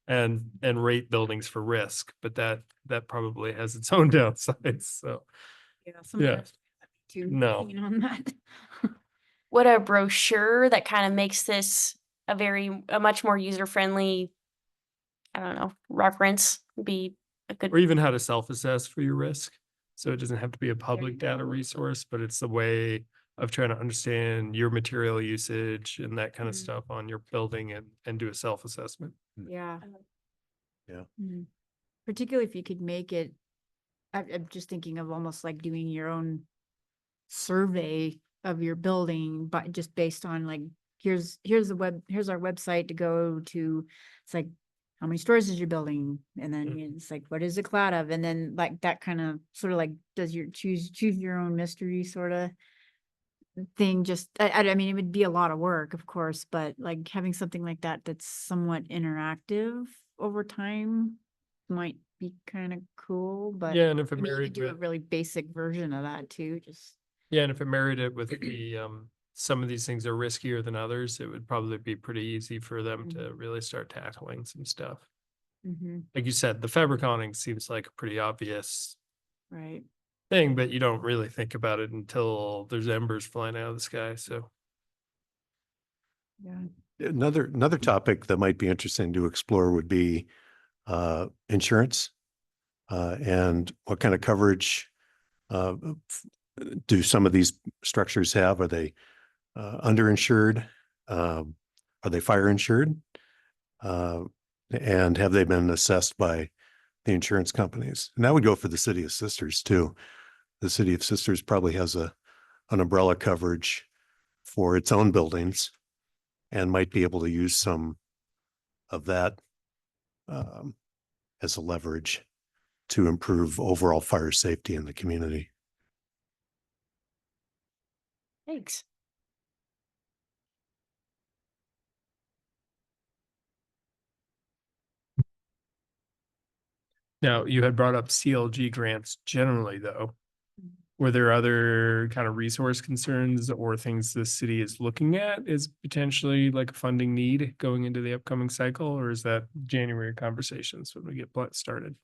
and rate buildings for risk? But that probably has its own downsides. So Yeah. No. On that. Would a brochure that kind of makes this a much more user-friendly, I don't know, reference be a good? Or even how to self-assess for your risk. So it doesn't have to be a public you data go. resource, but it's the way of trying to understand your material usage and that kind of Mhm. stuff on your building and do a self-assessment. Yeah. Yeah. Mhm. Particularly if you could make it, I'm just thinking of almost like doing your own survey of your building, but just based on like, here's our website to go to. It's like, how many stories is your building? And then it's like, what is it cloud of? And then like that kind of sort of like, does your choose your own mystery sort of thing. Just, I mean, it would be a lot of work, of course, but like having something like that, that's somewhat interactive over time might be kind of cool, but Yeah, and if I it mean, you could married do a with, really basic version of that too, just. yeah, and if it married it with the, some of these things are riskier than others, it would probably be pretty easy for them to really start tackling some stuff. Mm-hmm. Like you said, the fabric awning seems like a pretty obvious Right. thing, but you don't really think about it until there's embers flying out of the sky. So Yeah. Another topic that might be interesting to explore would be insurance and what kind of coverage do some of these structures have? Are they underinsured? Are they fire insured? And have they been assessed by the insurance companies? And that would go for the city of Sisters too. The city of Sisters probably has an umbrella coverage for its own buildings and might be able to use some of that as a leverage to improve overall fire safety in the community. Thanks. now you had brought up CLG grants generally, though. Were there other kind of resource concerns or things the city is looking at as potentially like a funding need going into the upcoming cycle, or is that January conversations when we get started?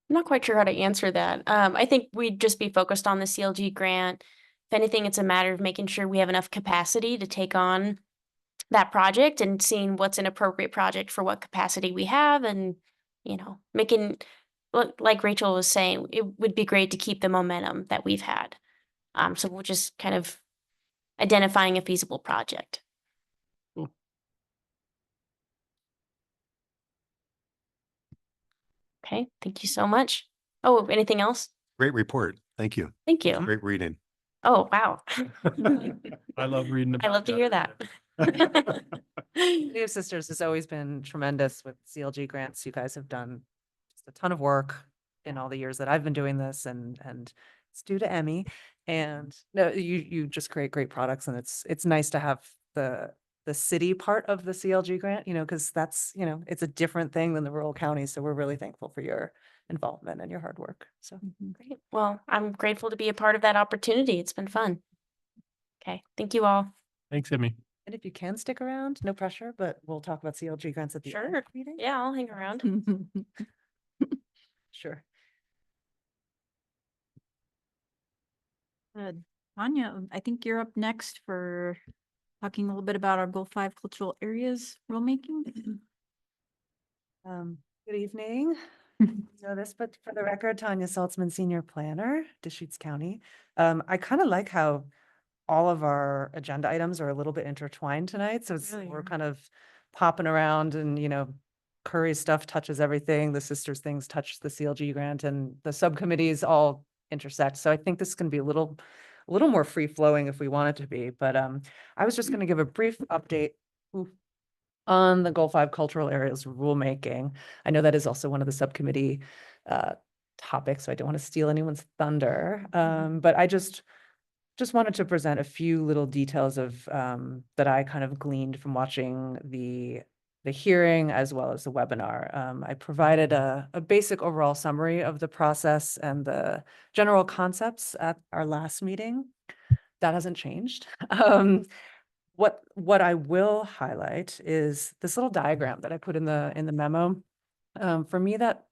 I'm not quite sure how to answer that. I think we'd just be focused on the CLG grant. If anything, it's a matter of making sure we have enough capacity to take on that project and seeing what's an appropriate project for what capacity we have, and making, like Rachel was saying, it would be great to keep the momentum that we've had. So we're just kind of identifying a feasible project. Cool. Okay, thank you so much. Oh, anything else? Great report. Thank you. Thank you. Great reading. Oh, wow. I love reading I about love to hear that. City of Sisters has always been tremendous with CLG grants. You guys have done just a ton of work in all the years that I've been doing this, and it's due to Emmy. And no, you just create great products, and it's nice to have the the city part of the CLG grant, you know, because that's, you know, it's a different thing than the rural counties. So we're really thankful for your involvement and your hard work. So Great. Well, I'm grateful to be a part of that opportunity. It's been fun. Okay, thank you all. Thanks, Emmy. and if you can stick around, no pressure, but we'll talk about CLG grants at the end of Sure. the meeting. Yeah, I'll hang around. Sure. Good. Tanya, I think you're up next for talking a little bit about our Goal 5 cultural areas rulemaking. Good evening. Know this, but for the record, Tanya Saltzman, Senior Planner, Deschutes County. I kind of like how all of our agenda items are a little bit intertwined tonight. So it's, Really we're are. kind of popping around and, you know, Curry's stuff touches everything. The sisters things touch the CLG grant and the subcommittees all intersect. So I think this can be a little more free flowing if we want it to be. But I was just going to give a brief update on the Goal 5 cultural areas rulemaking. I know that is also one of the subcommittee topics, so I don't want to steal anyone's thunder. But I just wanted to present a few little details of that I kind of gleaned from watching the hearing as well as the webinar. I provided a basic overall summary of the process and the general concepts at our last meeting. That hasn't changed. What I will highlight is this little diagram that I put in the memo. For me, that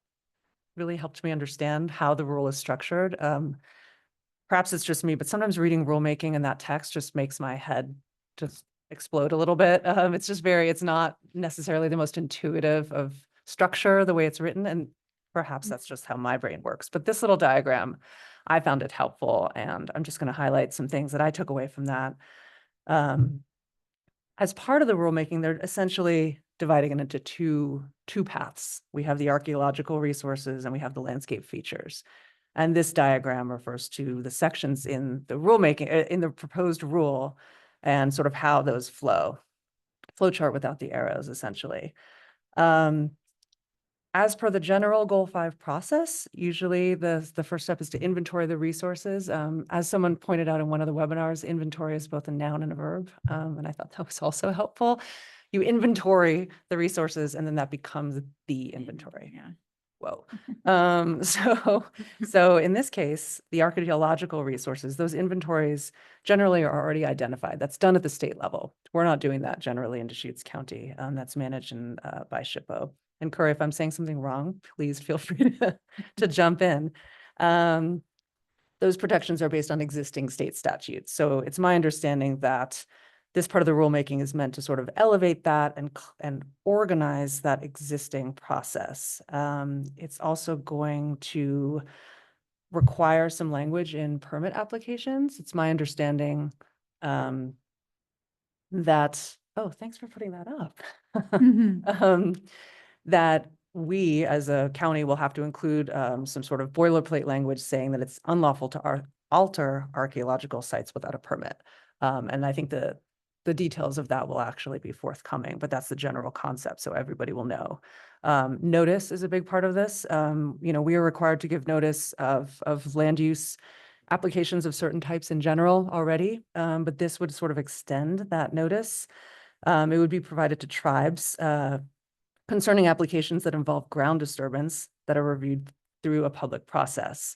really helped me understand how the rule is structured. Perhaps it's just me, but sometimes reading rulemaking and that text just makes my head just explode a little bit. It's not necessarily the most intuitive of structure, the way it's written. And perhaps that's just how my brain works. But this little diagram, I found it helpful. And I'm just going to highlight some things that I took away from that. As part of the rulemaking, they're essentially dividing it into two paths. We have the archaeological resources and we have the landscape features. And this diagram refers to the sections in the rulemaking, in the proposed rule, and sort of how those flow chart without the arrows, essentially. As per the general Goal 5 process, usually the first step is to inventory the resources. As someone pointed out in one of the webinars, inventory is both a noun and a verb, and I thought that was also helpful. You inventory the resources, and then that becomes the inventory. Yeah. Whoa. So in this case, the archaeological resources, those inventories generally are already identified. That's done at the state level. We're not doing that generally in Deschutes County. That's managed by SHPO. And Curry, if I'm saying something wrong, please feel free to jump in. Those protections are based on existing state statutes. So it's my understanding that this part of the rulemaking is meant to sort of elevate that and organize that existing process. It's also going to require some language in permit applications. It's my understanding that, oh, thanks for putting that up. That we as a county will have to include some sort of boilerplate language saying that it's unlawful to alter archaeological sites without a permit. And I think the details of that will actually be forthcoming, but that's the general concept, so everybody will know. Notice is a big part of this. You know, we are required to give notice of land use applications of certain types in general already, but this would sort of extend that notice. It would be provided to tribes concerning applications that involve ground disturbance that are reviewed through a public process.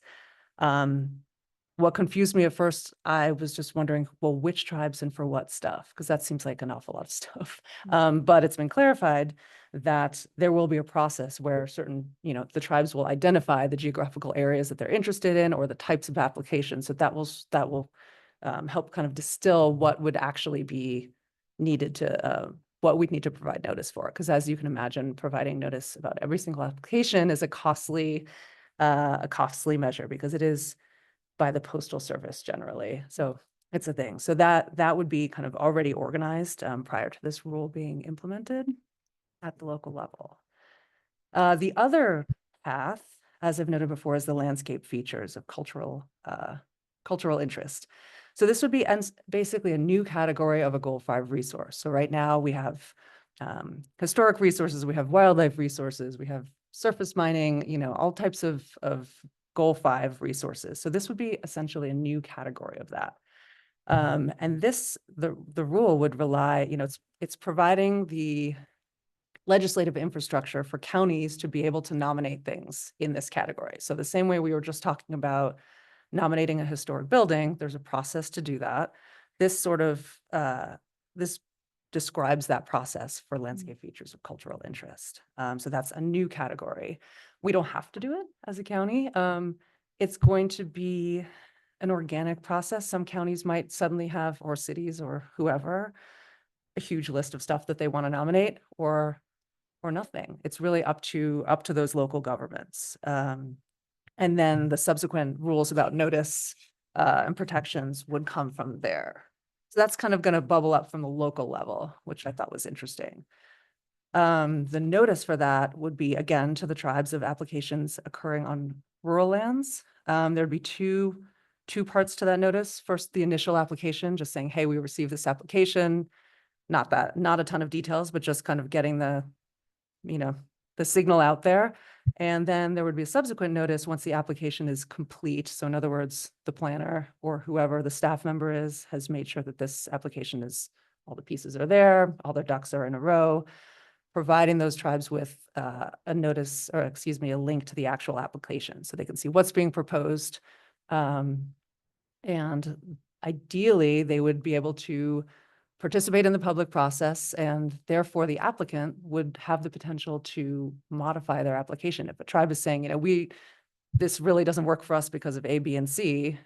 What confused me at first, I was just wondering, well, which tribes and for what stuff? Because that seems like an awful lot of stuff. But it's been clarified that there will be a process where certain, you know, the tribes will identify the geographical areas that they're interested in or the types of applications. So that will help kind of distill what would actually be needed to, what we'd need to provide notice for. Because as you can imagine, providing notice about every single application is a costly measure because it is by the Postal Service generally. So it's a thing. So that would be kind of already organized prior to this rule being implemented at the local level. The other path, as I've noted before, is the landscape features of cultural interest. So this would be basically a new category of a Goal 5 resource. So right now we have historic resources, we have wildlife resources, we have surface mining, you know, all types of Goal 5 resources. So this would be essentially a new category of that. And the rule would rely, it's providing the legislative infrastructure for counties to be able to nominate things in this category. So the same way we were just talking about nominating a historic building, there's a process to do that. This this describes that process for landscape features of cultural interest. So that's a new category. We don't have to do it as a county. It's going to be an organic process. Some counties might suddenly have, or cities or whoever, a huge list of stuff that they want to nominate or nothing. It's really up to those local governments. And then the subsequent rules about notice and protections would come from there. So that's kind of going to bubble up from the local level, which I thought was interesting. The notice for that would be, again, to the tribes of applications occurring on rural lands. There'd be two parts to that notice. First, the initial application, just saying, hey, we received this application. Not a ton of details, but just kind of getting the signal out there. And then there would be a subsequent notice once the application is complete. So in other words, the planner or whoever the staff member has made sure that this application all the pieces are there, all their ducks are in a row, providing those tribes with a notice, or excuse me, a link to the actual application so they can see what's being proposed. And ideally, they would be able to participate in the public process, and therefore the applicant would have the potential to modify their application. If a tribe is saying, this really doesn't work for us because of A, B, and C,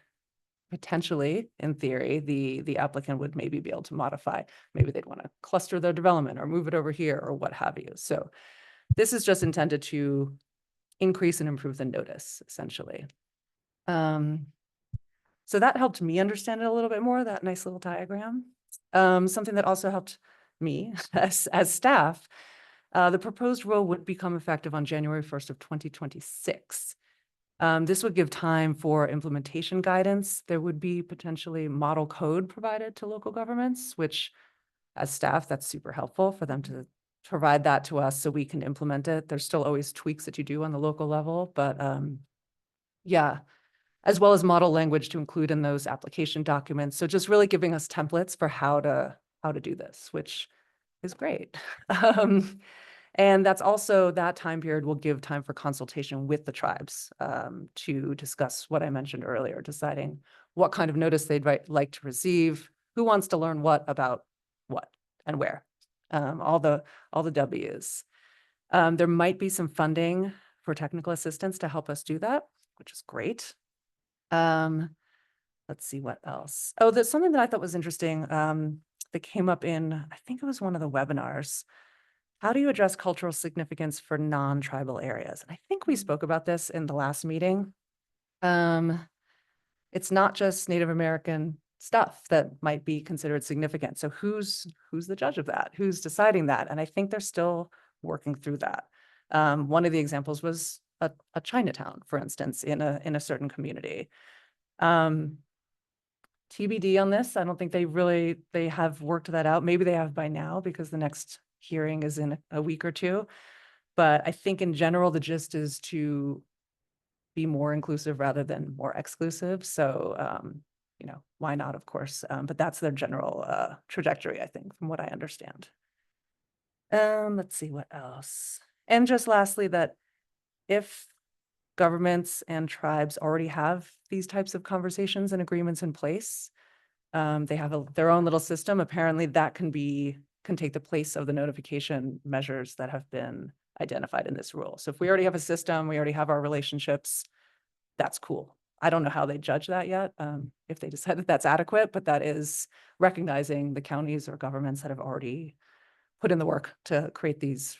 potentially, in theory, the applicant would maybe be able to modify. Maybe they'd want to cluster their development or move it over here or what have you. So this is just intended to increase and improve the notice, essentially. So that helped me understand it a little bit more, that nice little diagram. Something that also helped me as staff, the proposed rule would become effective on January 1st of 2026. This would give time for implementation guidance. There would be potentially model code provided to local governments, which as staff, that's super helpful for them to provide that to us so we can implement it. There's still always tweaks that you do on the local level, but yeah, as well as model language to include in those application documents. So just really giving us templates for how to do this, which is great. And that's also, that time period will give time for consultation with the tribes to discuss what I mentioned earlier, deciding what kind of notice they'd like to receive, who wants to learn what about what and where, all the W's. There might be some funding for technical assistance to help us do that, which is great. Let's see what else. Oh, there's something that I thought was interesting that came up in, I think it was one of the webinars. How do you address cultural significance for non-tribal areas? And I think we spoke about this in the last meeting. It's not just Native American stuff that might be considered significant. So who's the judge of that? Who's deciding that? And I think they're still working through that. One of the examples was a Chinatown, for instance, in a certain community. TBD on this. I don't think they have worked that out. Maybe they have by now because the next hearing is in a week or two. But I think in general, the gist is to be more inclusive rather than more exclusive. So, why not, of course, but that's their general trajectory, I think, from what I understand. Let's see what else. And just lastly, that if governments and tribes already have these types of conversations and agreements in place, they have their own little system. Apparently that can take the place of the notification measures that have been identified in this rule. So if we already have a system, we already have our relationships, that's cool. I don't know how they judge that yet, if they decide that that's adequate, but that is recognizing the counties or governments that have already put in the work to create these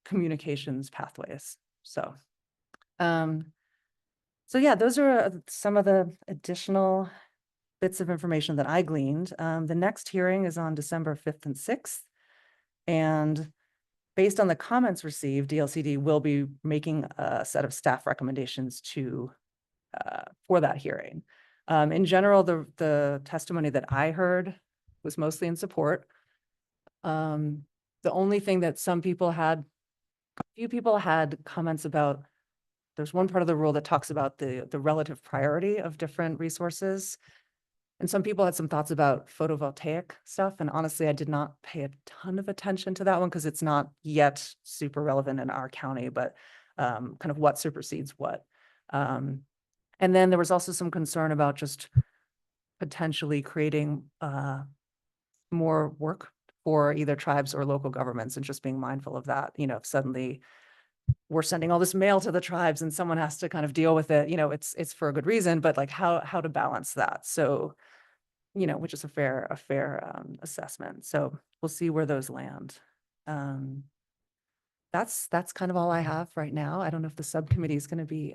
communications pathways. So yeah, those are some of the additional bits of information that I gleaned. The next hearing is on December 5th and 6th. And based on the comments received, DLCD will be making a set of staff recommendations for that hearing. In general, the testimony that I heard was mostly in support. The only thing that a few people had comments about, there's one part of the rule that talks about the relative priority of different resources. And some people had some thoughts about photovoltaic stuff, and honestly, I did not pay a ton of attention to that one because it's not yet super relevant in our county, but kind of what supersedes what. And then there was also some concern about just potentially creating more work for either tribes or local governments, and just being mindful of that. You know, if suddenly we're sending all this mail to the tribes and someone has to kind of deal with it, you know, it's for a good reason, but like how to balance that. So, you know, which is a fair assessment. So we'll see where those land. That's kind of all I have right now. I don't know if the subcommittee is going to be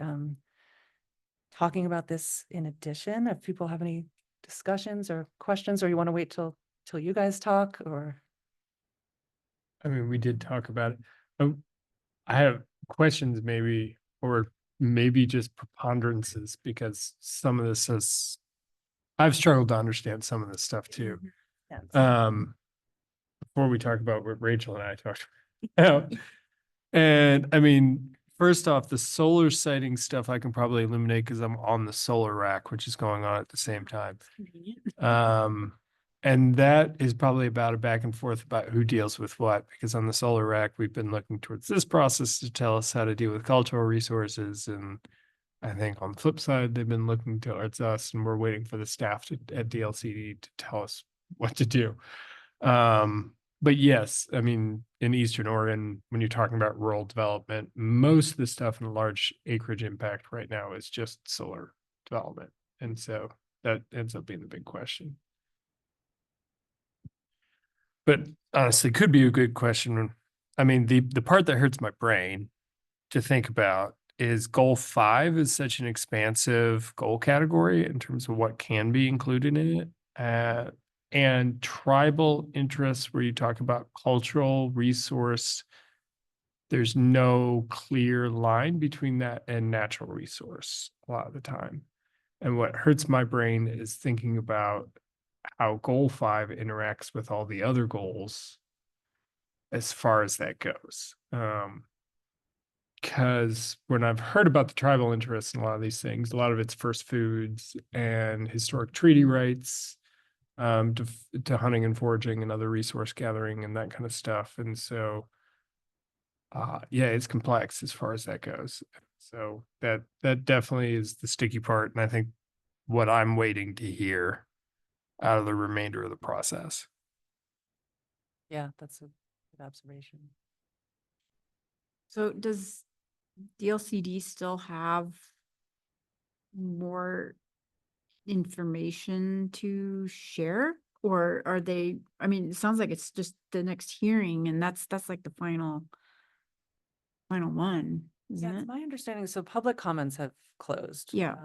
talking about this in addition. If people have any discussions or questions, or you want to wait till you guys talk, or I mean, we did talk about it. I have questions maybe, or maybe just preponderances, because some of this is, I've struggled to understand some of this stuff too. Before we talk about what Rachel and I talked about. And I mean, first off, the solar sighting stuff I can probably eliminate because I'm on the solar rack, which is going on at the same time. And that is probably about a back and forth about who deals with what, because on the solar rack, we've been looking towards this process to tell us how to deal with cultural resources. And I think on the flip side, they've been looking towards us, and we're waiting for the staff at DLCD to tell us what to do. But yes, I mean, in Eastern Oregon, when you're talking about rural development, most of the stuff in the large acreage impact right now is just solar development. And so that ends up being the big question. But honestly, could be a good question. I mean, the part that hurts my brain to think about is goal 5 is such an expansive goal category in terms of what can be included in it. And tribal interests, where you talk about cultural resource, there's no clear line between that and natural resource a lot of the time. And what hurts my brain is thinking about how goal 5 interacts with all the other goals as far as that goes. Because when I've heard about the tribal interests in a lot of these things, a lot of it's first foods and historic treaty rights, to hunting and foraging and other resource gathering and that kind of stuff. And so, yeah, it's complex as far as that goes. So that definitely is the sticky part. And I think what I'm waiting to hear out of the remainder of the process. yeah, that's a good observation. So does DLCD still have more information to share? Or are they, I mean, it sounds like it's just the next hearing, and that's like the final one, Yeah, isn't it's it? my understanding. So public comments have closed. Yeah.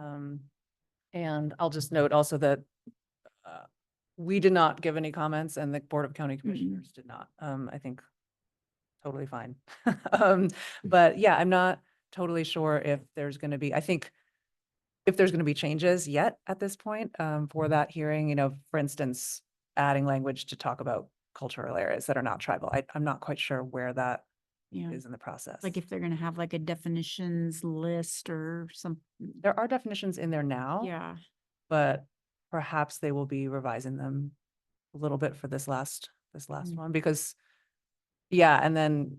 And I'll just note also that we did not give any comments, and the Board of County Commissioners did not. I think totally fine. But yeah, I'm not totally sure if there's going to be, I think if there's going to be changes yet at this point for that hearing, you know, for instance, adding language to talk about cultural areas that are not tribal. I'm not quite sure where that Yeah. is in the process. Like if they're gonna have like a definitions list or some, There are definitions in there now. yeah. But perhaps they will be revising them a little bit for this last one, because yeah, and then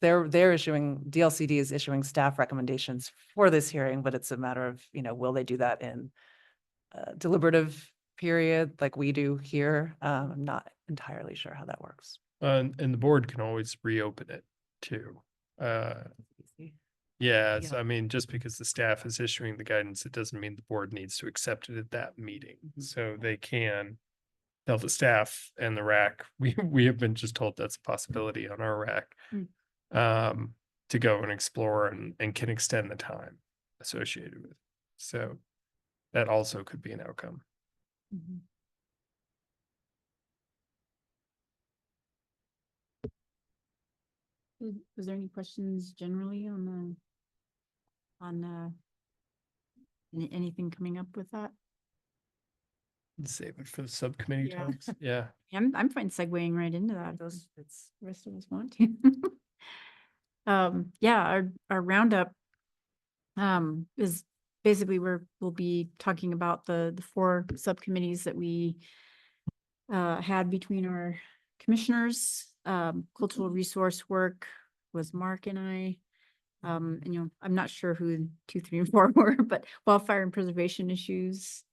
they're issuing, DLCD is issuing staff recommendations for this hearing, but it's a matter of, you know, will they do that in a deliberative period like we do here? I'm not entirely sure how that works. And the board can always reopen it too. Yeah, so I mean, just because the staff is issuing the guidance, it doesn't mean the board needs to accept it at that meeting. So they can tell the staff and the RAC, we have been just told that's a possibility on our RAC, to go and explore and can extend the time associated with it. So that also could be an outcome. Was there any questions generally on anything coming up with that? Save it for the subcommittee Yeah. talks. Yeah. I'm fine segueing right into that. Those, The it's, rest of us want to. Yeah, our roundup is basically we'll be talking about the 4 subcommittees that we had between our commissioners. Cultural resource work was Mark and I. And I'm not sure who 2, 3, and 4 were, but wildfire and preservation issues,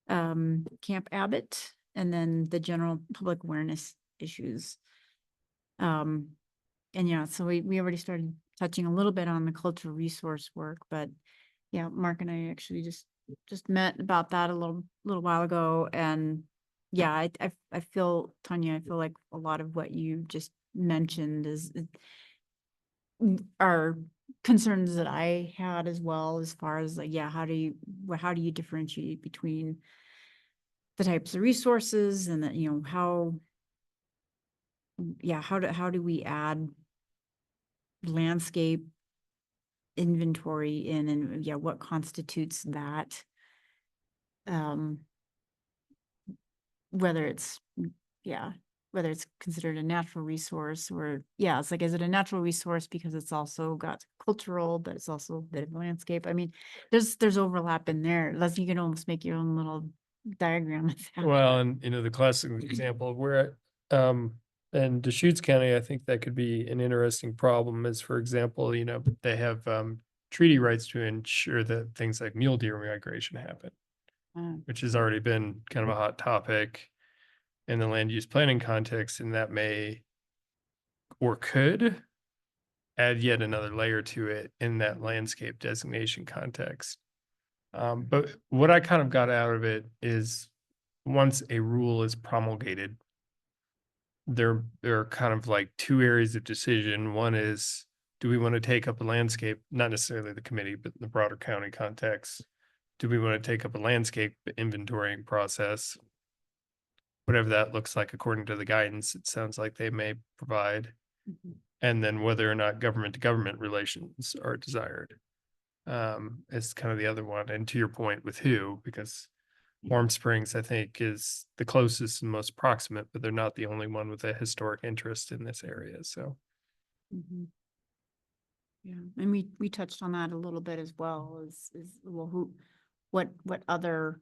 Camp Abbott, and then the general public awareness issues. And yeah, so we already started touching a little bit on the cultural resource work, but yeah, Mark and I actually just met about that a little while ago. And yeah, I feel, Tanya, I feel like a lot of what you just mentioned are concerns that I had as well, as far as like, yeah, how do you differentiate between the types of resources and that, how do we add landscape inventory in, and yeah, what constitutes that? Whether it's considered a natural resource, or it's like, is it a natural resource because it's also got cultural, but it's also a bit of landscape? I mean, there's overlap in there. You can almost make your own little diagram of that. Well, and the classic example where in Deschutes County, I think that could be an interesting problem is, for example, they have treaty rights to ensure that things like mule deer migration happen, which has already been kind of a hot topic in the land use planning context, and that may or could add yet another layer to it in that landscape designation context. But what I kind of got out of it is, once a rule is promulgated, there are kind of like 2 areas of decision. One is, do we want to take up a landscape, not necessarily the committee, but in the broader county context? Do we want to take up a landscape inventorying process? Whatever that looks like according to the guidance, it sounds like they may provide. And then whether or not government to government relations are desired is kind of the other one. And to your point with who, because Warm Springs, I think, is the closest and most proximate, but they're not the only one with a historic interest in this area. So, Yeah, and we touched on that a little bit as well, is well, what other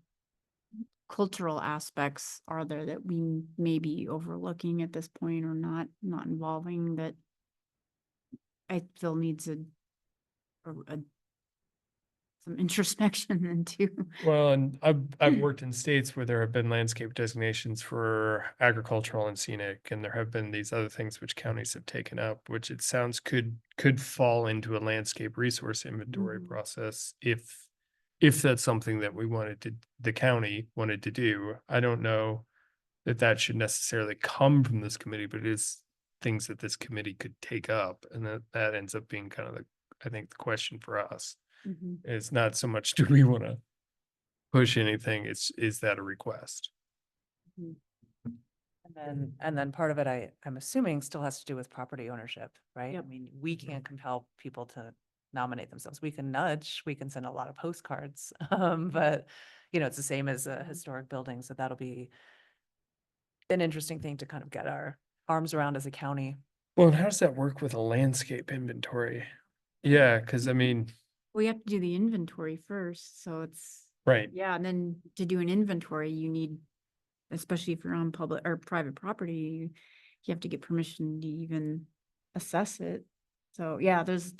cultural aspects are there that we may be overlooking at this point, or not involving, that I feel needs some introspection into. well, and I've worked in states where there have been landscape designations for agricultural and scenic, and there have been these other things which counties have taken up, which it sounds could fall into a landscape resource inventory process if that's something that the county wanted to do. I don't know that should necessarily come from this committee, but it is things that this committee could take up, and that ends up being kind of I think the question for us. It's not so much do we want to push anything, is that a request? And then part of it, I'm assuming, still has to do with property ownership, right? Yep. I mean, we can't compel people to nominate themselves. We can nudge, we can send a lot of postcards, but it's the same as a historic building. So that'll be an interesting thing to kind of get our arms around as a county. Well, and how does that work with a landscape inventory? Yeah, because I mean, We have to do the inventory first, so it's, right. yeah, and then to do an inventory, you need, especially if you're on public or private property, you have to get permission to even assess it. So yeah, there's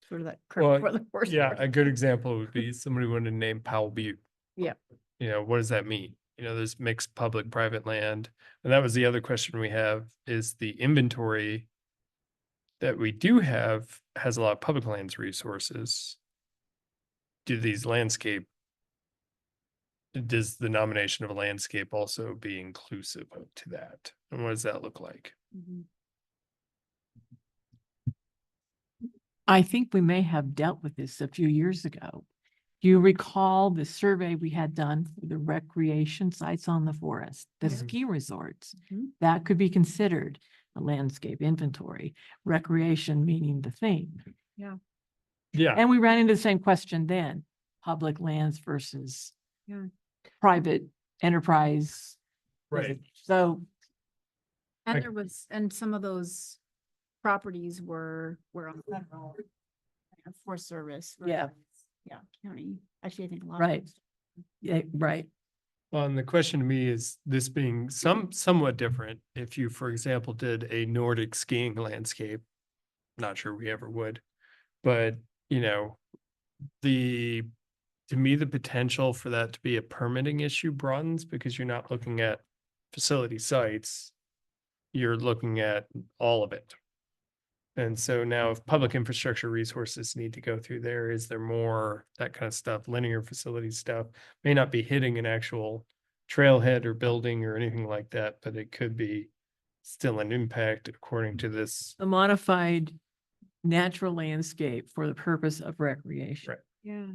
sort of that cart Well, before the horse. yeah, a good example would be somebody wanted to name Powell Butte. Yeah. What does that mean? There's mixed public private land. And that was the other question we have, is the inventory that we do have has a lot of public lands resources. Does the nomination of a landscape also be inclusive to that? And what does that look like? I think we may have dealt with this a few years ago. Do you recall the survey we had done for the recreation sites on the forest, the ski resorts? That could be considered a landscape inventory, recreation meaning the theme. Yeah. Yeah. And we ran into the same question then, public lands versus private enterprise. Right. So, And there was, and some of those properties were on federal Forest Service. Yeah. versus yeah, county. Actually, I think a lot. of Right. those- Yeah, right. Well, and the question to me is this being somewhat different. If you, for example, did a Nordic skiing landscape, not sure we ever would, but you know, to me, the potential for that to be a permitting issue broadens because you're not looking at facility sites. You're looking at all of it. And so now if public infrastructure resources need to go through there, is there more that kind of stuff, linear facility stuff, may not be hitting an actual trailhead or building or anything like that, but it could be still an impact according to this. A modified natural landscape for the purpose of recreation. Right. Yeah.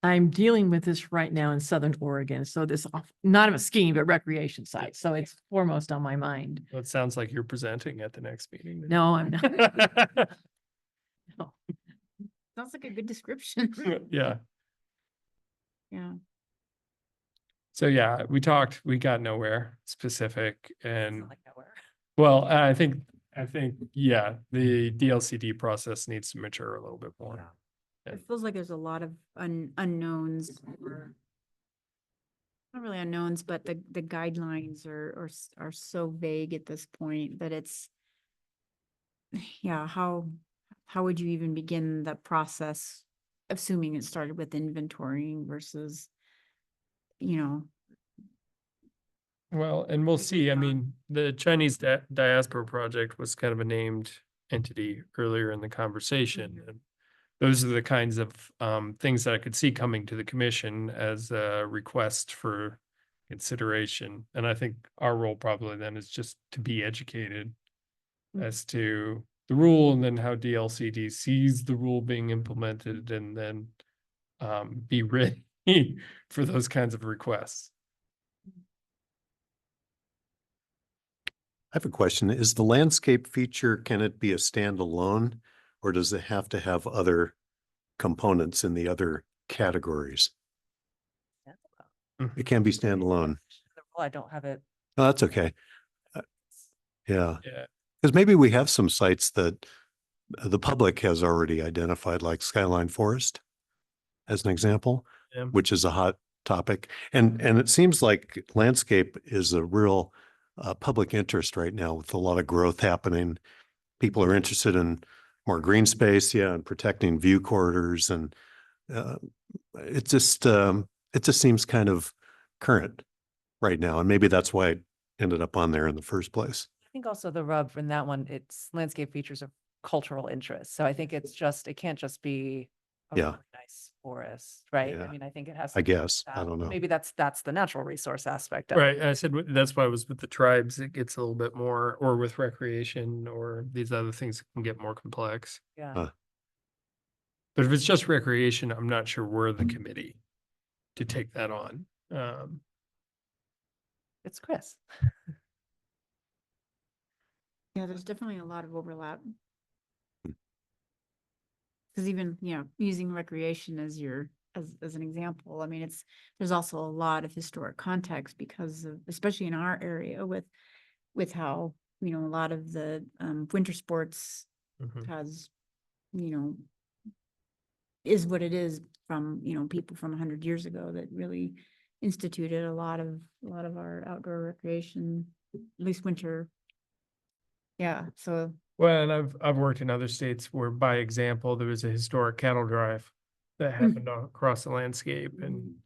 I'm dealing with this right now in Southern Oregon, so this, not of a skiing, but recreation site, so it's foremost on my mind. Well, it sounds like you're presenting at the next meeting. then. No, I'm not. No. Sounds like a good description. Yeah. Yeah. So yeah, we got nowhere specific It's and not like nowhere. well, I think, yeah, the DLCD process needs to mature a little bit more. It feels like there's a lot of unknowns. Or not really unknowns, but the guidelines are so vague at this point that it's, yeah, how would you even begin the process, assuming it started with inventorying versus, you know, Well, and we'll Figure see. it I out. mean, the Chinese diaspora project was kind of a named entity earlier in the conversation. Mhm. And those are the kinds of things that I could see coming to the commission as a request for consideration. And I think our role probably then is just to be educated as to the rule and then how DLCD sees the rule being implemented and then be ready for those kinds of requests. I have a question. Is the landscape feature, can it be a standalone? Or does it have to have other components in the other categories? It can be standalone. Well, I don't have it. No, that's okay. Yeah, Yeah. because maybe we have some sites that the public has already identified, like Skyline Forest as an example, Yeah. which is a hot topic. And it seems like landscape is a real public interest right now with a lot of growth happening. People are interested in more green space, yeah, and protecting view corridors, and it just seems kind of current right now, and maybe that's why it ended up on there in the first place. I think also the rub in that one, it's landscape features of cultural interest. So I think it can't just be a Yeah. really nice forest, right? Yeah. I mean, I think it has. I to be guess, I that. don't know. Maybe that's the natural resource aspect of it. Right, I said that's why it was with the tribes, it gets a little bit more, or with recreation, or these other things can get more complex. Yeah. Huh. But if it's just recreation, I'm not sure we're the committee to take that on. It's Chris. yeah, there's definitely a lot of overlap. Because even, you know, using recreation as as an example, I mean, there's also a lot of historic context because of, especially in our area with how, you know, a lot of the winter sports Mhm. has, you know, is what it is from, you know, people from 100 years ago that really instituted a lot of our outdoor recreation, at least winter. Yeah, so Well, and I've worked in other states where, by example, there was a historic cattle drive that happened across the landscape and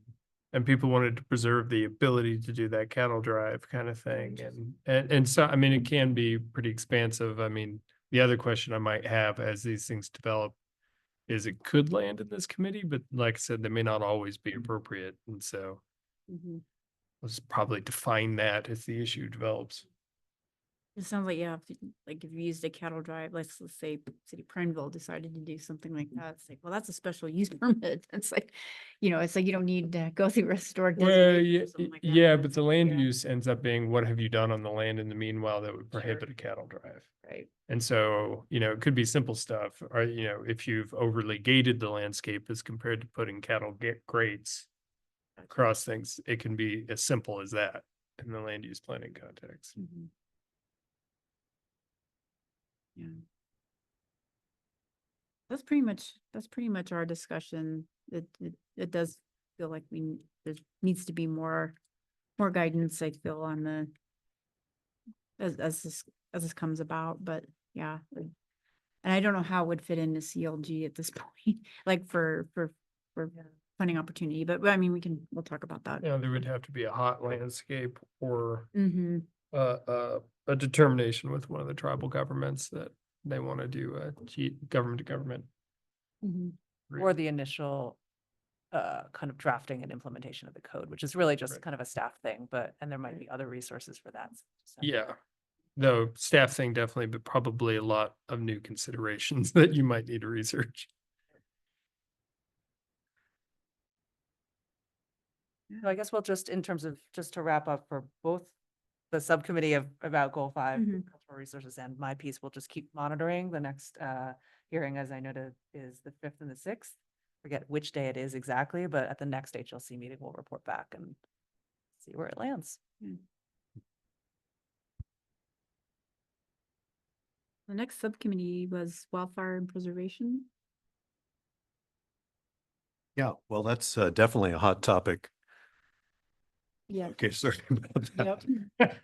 people wanted to preserve the ability to do that cattle drive kind of thing. And so, I mean, it can be pretty expansive. I mean, the other question I might have as these things develop is it could land in this committee, but like I said, they may not always be appropriate. And so let's probably define that as the issue develops. it sounds like, yeah, like if you used a cattle drive, let's say City of Prineville decided to do something like that, it's like, well, that's a special use permit. It's like, you know, it's like you don't need to go through a historic. Well, designation or something like that. yeah, but That's- the land yeah, use ends up being what have you done on the land in the meanwhile that would prohibit a cattle drive? Right. And so, you know, it could be simple stuff, or, you know, if you've overly gated the landscape as compared to putting cattle grates across things, it can be as simple as that in the land use planning context. Mhm. Yeah. That's pretty much our discussion. It does feel like there needs to be more guidance, I feel, on the as this comes about, but yeah. And I don't know how it would fit into CLG at this point, like for funding opportunity, but I mean, we'll talk about that. Yeah, there would have to be a hot landscape or Mm-hmm. a determination with one of the tribal governments that they want to do a government to government. Mm-hmm. Or the initial kind of drafting and implementation of the code, which is really just Right. kind of a staff thing, and there might be other resources for that. So. Yeah. Though staff thing definitely, but probably a lot of new considerations that you might need to research. So I guess we'll just, in terms of, just to wrap up for both the subcommittee about goal 5, Mhm. cultural resources, and my piece, we'll just keep monitoring. The next hearing, as I noted, is the 5th and the 6th. Forget which day it is exactly, but at the next HLC meeting, we'll report back and see where it lands. The next subcommittee was wildfire and preservation. Yeah, well, that's definitely a hot topic. Yeah. Okay, sorry about that. Yep.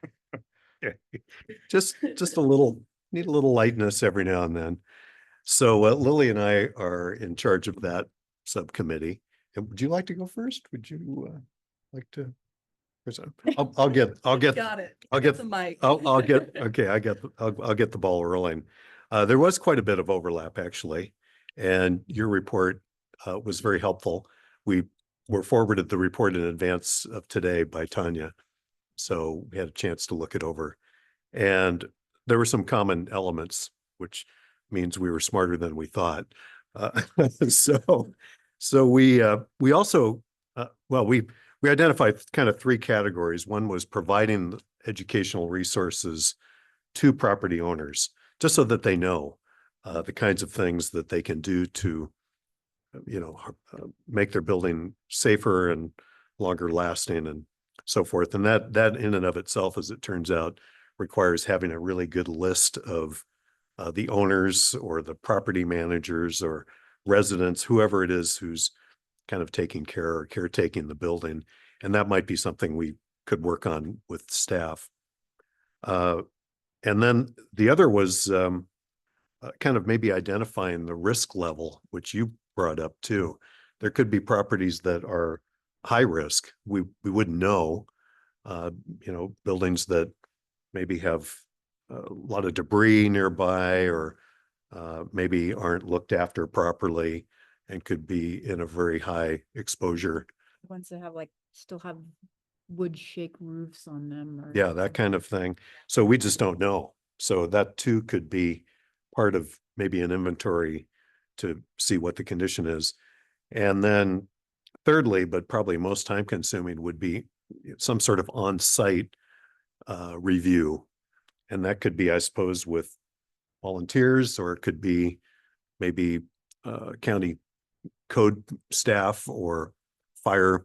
Okay. Just a little, need a little lightness every now and then. So Lily and I are in charge of that subcommittee. And would you like to go first? Would you like to? I'll get, Got it. I'll get the mic. I'll get, okay, I'll get the ball rolling. There was quite a bit of overlap actually, and your report was very helpful. We were forwarded the report in advance of today by Tanya. So we had a chance to look it over, and there were some common elements, which means we were smarter than we thought. So we also, well, we identified kind of 3 categories. One was providing educational resources to property owners, just so that they know the kinds of things that they can do to, make their building safer and longer lasting and so forth. And that in and of itself, as it turns out, requires having a really good list of the owners or the property managers or residents, whoever it is who's kind of taking care or caretaking the building. And that might be something we could work on with staff. And then the other was kind of maybe identifying the risk level, which you brought up too. There could be properties that are high risk. We wouldn't know, buildings that maybe have a lot of debris nearby or maybe aren't looked after properly and could be in a very high exposure. Ones that have still have wood shake roofs on them. Or Yeah, that kind of thing. So we just don't know. So that too could be part of maybe an inventory to see what the condition is. And then thirdly, but probably most time consuming, would be some sort of on-site review. And that could be, I suppose, with volunteers, or it could be maybe county code staff or fire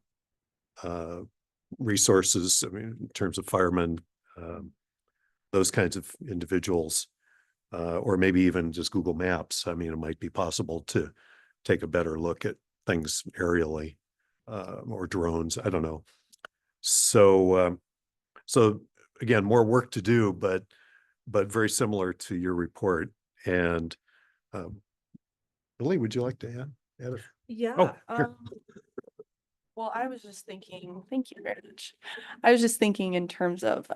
resources. I mean, in terms of firemen, those kinds of individuals, or maybe even just Google Maps. I mean, it might be possible to take a better look at things aerially, or drones. I don't know. So again, more work to do, but very similar to your report. And Lily, would you like to add? Yeah. Sure. Well, I was just thinking, thank you very much. I was just thinking in terms of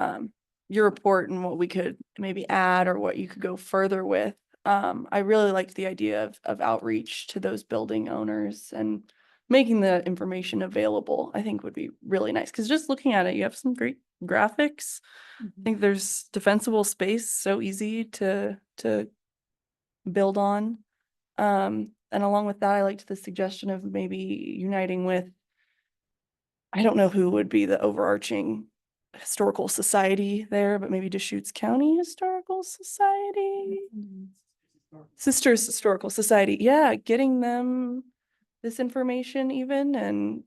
your report and what we could maybe add or what you could go further with. I really liked the idea of outreach to those building owners and making the information available, I think would be really nice. Because just looking at it, you have some great graphics. I think there's defensible space, so easy to build on. And along with that, I liked the suggestion of maybe uniting with, I don't know who would be the overarching historical society there, but maybe Deschutes County Historical Society, Sisters Historical Society. Yeah, getting them this information even, and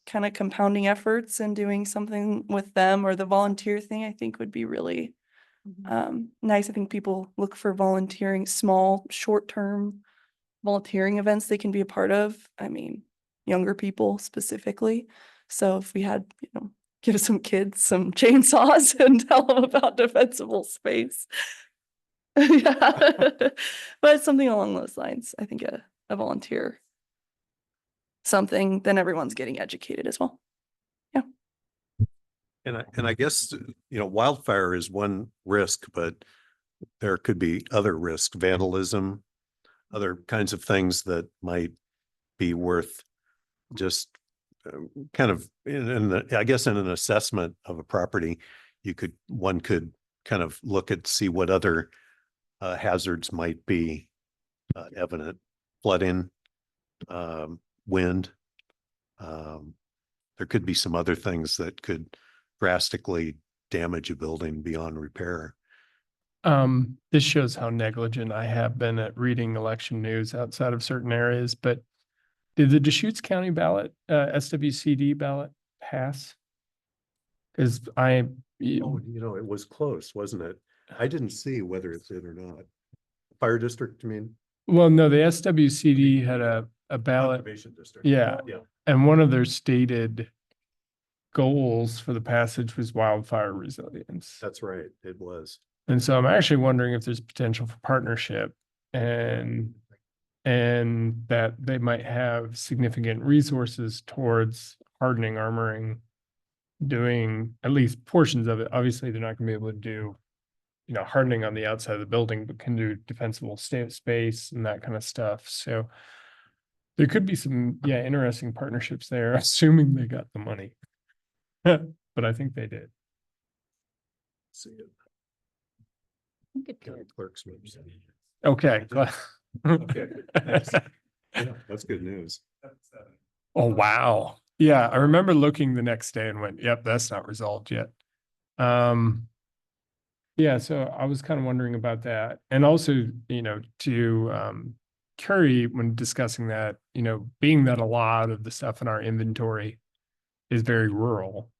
kind of compounding efforts and doing something with them, or the volunteer thing, I think would be really nice. I think people look for volunteering, small, short-term volunteering events they can be a part of. I mean, younger people specifically. So if we had, give some kids some chainsaws and tell them about defensible space. Yeah. But something along those lines, I think a volunteer something, then everyone's getting educated as well. And I guess, wildfire is one risk, but there could be other risk, vandalism, other kinds of things that might be worth just kind of I guess in an assessment of a property, one could kind of look at, see what other hazards might be evident, flooding, wind. There could be some other things that could drastically damage a building beyond repair. This shows how negligent I have been at reading election news outside of certain areas, but did the Deschutes County ballot, SWCD ballot pass? Because Oh, it was close, wasn't it? I didn't see whether it did or not. Fire district, I mean? well, no, the SWCD had a ballot, Conservation district. yeah, Yeah. and one of their stated goals for the passage was wildfire resilience. That's right. It was. And so I'm actually wondering if there's potential for partnership and that they might have significant resources towards hardening, armoring, doing at least portions of it. Obviously, they're not gonna be able to do, hardening on the outside of the building, but can do defensible space and that kind of stuff. So there could be some, interesting partnerships there, assuming they got the money. But I think they did. See it. I think it County did. clerk's website. Okay. Okay, thanks. Yeah, that's good news. Oh, wow. Yeah, I remember looking the next day and went, yep, that's not resolved yet. Yeah, so I was kind of wondering about that. And also, to Curry, when discussing that, being that a lot of the stuff in our inventory is very rural.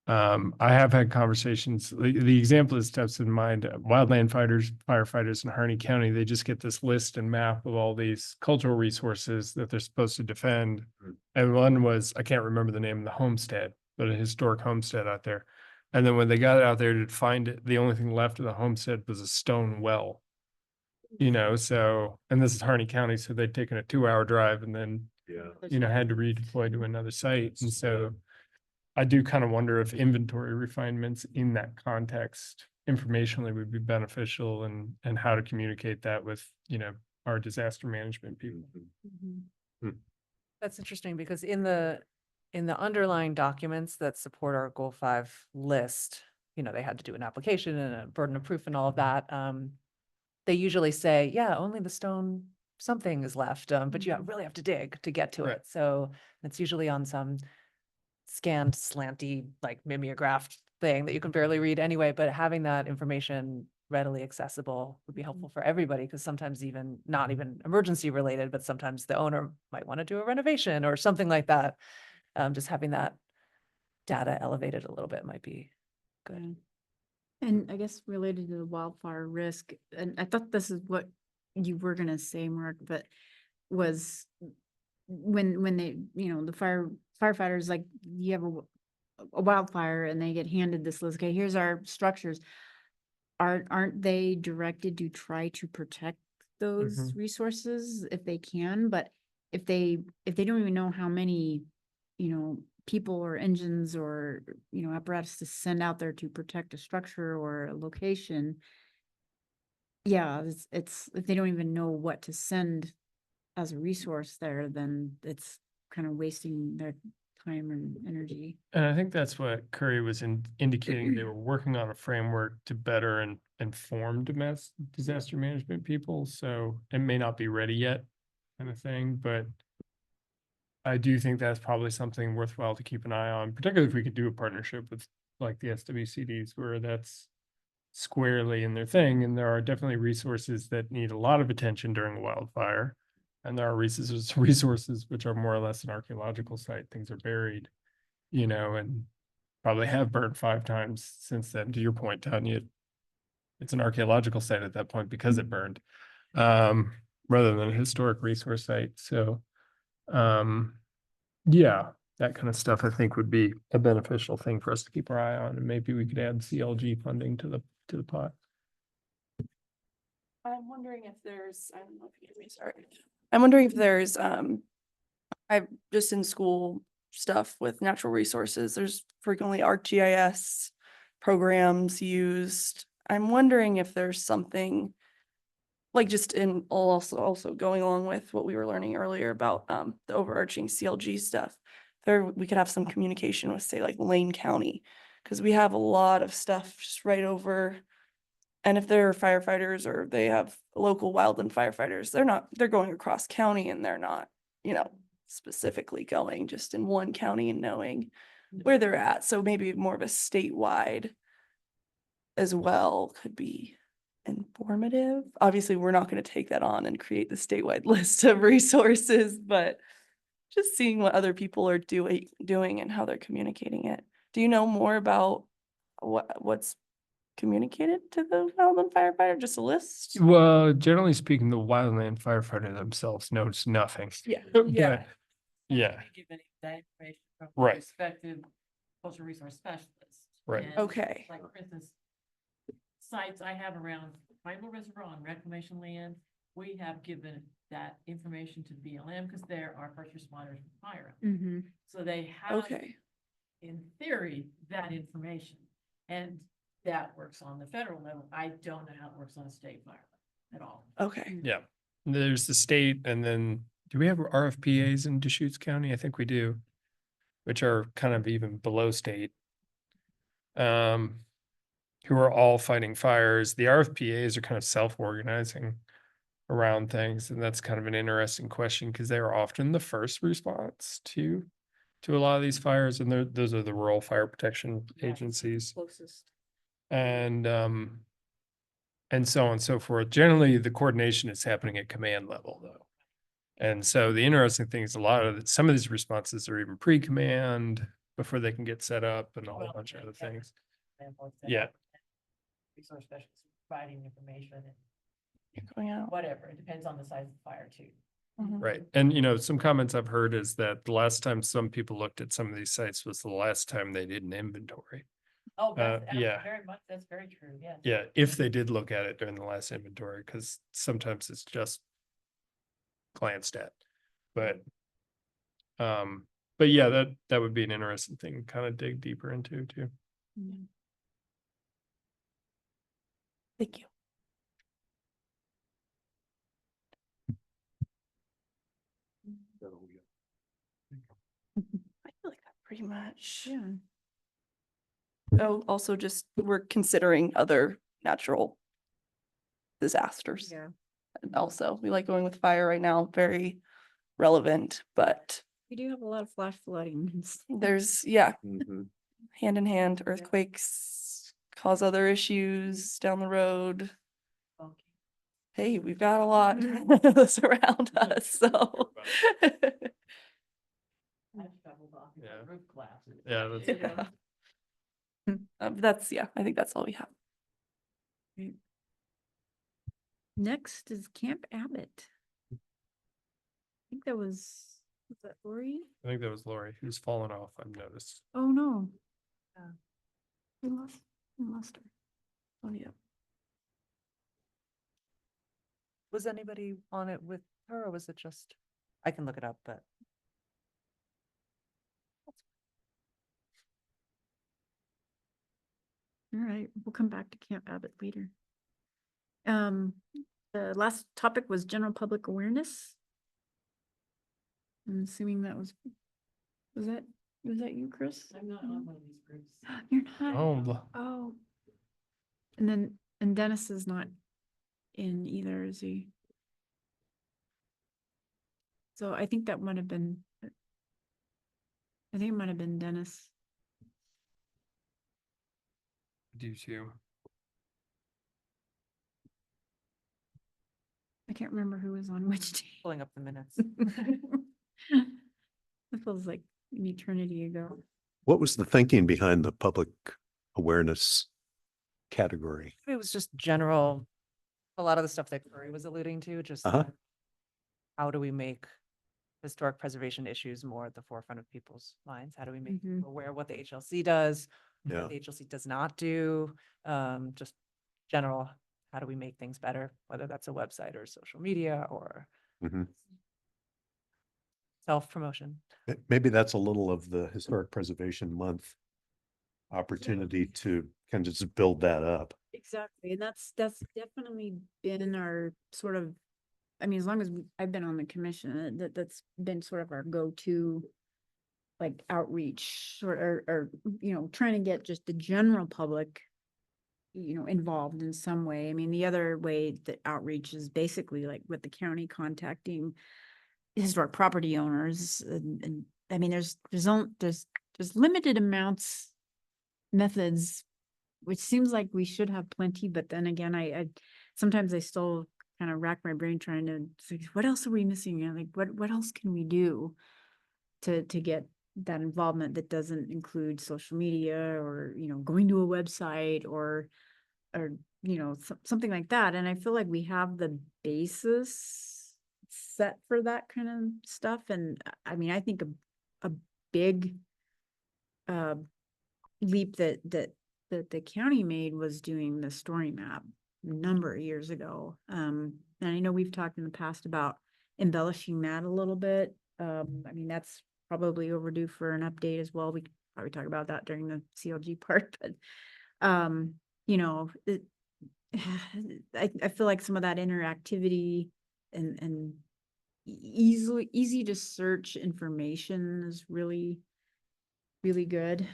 I have had conversations, the example that steps in mind, wildland firefighters in Harney County, they just get this list and map of all these cultural resources that they're supposed to defend. And one was, I can't remember the name of the homestead, but a historic homestead out there. And then when they got out there to find it, the only thing left of the homestead was a stone well. So, and this is Harney County, so they'd taken a 2-hour drive and then, Yeah. had to redeploy to another site. And so I do kind of wonder if inventory refinements in that context informationally would be beneficial and how to communicate that with, our disaster management people. That's interesting because in the underlying documents that support our Goal 5 list, they had to do an application and a burden of proof and all of that. They usually say, yeah, only the stone something is left, but you really have to dig to get to Right. it. So it's usually on some scanned, slanty, like mimeographed thing that you can barely read anyway, but having that information readily accessible would be helpful for everybody, because sometimes not even emergency related, but sometimes the owner might want to do a renovation or something like that. Just having that data elevated a little bit might be good. And I guess related to the wildfire risk, and I thought this is what you were gonna say, Mark, but was when they, the firefighters, like, you have a wildfire and they get handed this list, okay, here's our structures. Aren't they directed to try to protect those resources if they can? But if they don't even know how many, people or engines or, apparatus to send out there to protect a structure or a location. Yeah, it's if they don't even know what to send as a resource there, then it's kind of wasting their time and energy. And I think that's what Curry was indicating. They were working on a framework to better inform disaster management people. So it may not be ready yet, kind of thing, but I do think that's probably something worthwhile to keep an eye on, particularly if we could do a partnership with like the SWCDs where that's squarely in their thing. And there are definitely resources that need a lot of attention during a wildfire. And there are resources which are more or less an archaeological site. Things are buried, and probably have burned 5 times since then. To your point, Tanya, it's an archaeological site at that point because it burned. rather than a historic resource site. So, yeah, that kind of stuff I think would be a beneficial thing for us to keep our eye on, and maybe we could add CLG funding to the pot. I'm wondering if there's, I don't know if you can hear me, sorry. I'm wondering if there's, I've just in school stuff with natural resources, there's frequently ArcGIS programs used. I'm wondering if there's something like just in also going along with what we were learning earlier about, the overarching CLG stuff. There, we could have some communication with, say, like Lane County, because we have a lot of stuff just right over. And if they're firefighters or they have local wildland firefighters, they're going across county and they're not, specifically going just in one county and knowing where they're at. So maybe more of a statewide as well could be informative. Obviously, we're not going to take that on and create the statewide list of resources, but just seeing what other people are doing and how they're communicating it. Do you know more about what's communicated to the wildland firefighter? Just a list? Well, generally speaking, the wildland firefighter themselves knows nothing. Yeah. But, Yeah. yeah, Given that information from Right. respective cultural resource specialists. Right. And Okay. Like, for instance, sites I have around Pine Bluff Reservoir on reclamation land, we have given that information to BLM because they're our first responders from fire. Mm-hmm. So they have, Okay. in theory, that information. And that works on the federal level. I don't know how it works on a state fire level at all. Okay. yeah. There's the state, and then do we have RFPAs in Deschutes County? I think we do, which are kind of even below state. Who are all fighting fires. The RFPAs are kind of self-organizing around things, and that's kind of an interesting question because they are often the first response to a lot of these fires, and those are the rural fire protection agencies. Closest. And so on and so forth. Generally, the coordination is happening at command level, though. And so the interesting thing is some of these responses are even pre-command before they can get set up and a whole Well, bunch of other yeah. things. Example, Yeah. Resource specialists providing information and Going out. whatever. It depends on the size of the fire too. Mhm. Right. And some comments I've heard is that the last time some people looked at some of these sites was the last time they did an inventory. Oh, that's yeah. very much, that's very true, yes. Yeah, if they did look at it during the last inventory, because sometimes it's just glanced at. But yeah, that would be an interesting thing to kind of dig deeper into too. Thank you. I feel like that pretty much. Yeah. Oh, also just, we're considering other natural disasters. Yeah. And also, we like going with fire right now, very relevant, but We do have a lot of flash flooding. and stuff. there's, yeah, Mhm. hand in hand, earthquakes cause other issues down the road. Okay. Hey, we've got a lot that's around us, so. I've shoveled off my Yeah. roof collapses. Yeah, that's- You know? That's, yeah, I think that's all we have. Next is Camp Abbott. I think was that Lori? I think that was Lori who's fallen off, I've noticed. Oh, no. Yeah. We lost her. Oh, yeah. Was anybody on it with her or was it just, I can look it up, but. All right, we'll come back to Camp Abbott later. The last topic was general public awareness. I'm assuming that was that you, Chris? I'm not on one of these groups. You're not? Oh, Oh. And Dennis is not in either, is he? So I think that might have been. I think it might have been Dennis. do too. I can't remember who was on which day. Pulling up the minutes. It feels like an eternity ago. What was the thinking behind the public awareness category? It was just general, a lot of the stuff that Curry was alluding to, just Uh-huh. how do we make historic preservation issues more at the forefront of people's minds? How do we make Mhm. people aware of what the HLC does, Yeah. what the HLC does not do? Just general, how do we make things better, whether that's a website or social media or Mhm. self-promotion. Maybe that's a little of the Historic Preservation Month opportunity to kind of just build that up. Exactly, and that's definitely been our sort of, I mean, as long as I've been on the commission, that's been sort of our go-to like outreach or, you know, trying to get just the general public, you know, involved in some way. I mean, the other way that outreach is basically like with the county contacting historic property owners and I mean, there's limited amounts, methods, which seems like we should have plenty, but then again, I sometimes I still kind of rack my brain trying to think, what else are we missing? And like, what else can we do to get that involvement that doesn't include social media or, you know, going to a website or, you know, something like that. And I feel like we have the basis set for that kind of stuff. And I mean, I think a big uh, leap that the county made was doing the story map a number of years ago. And I know we've talked in the past about embellishing that a little bit. I mean, that's probably overdue for an update as well. We could probably talk about that during the CLG part, but you know, I feel like some of that interactivity and easy to search information is really, really good.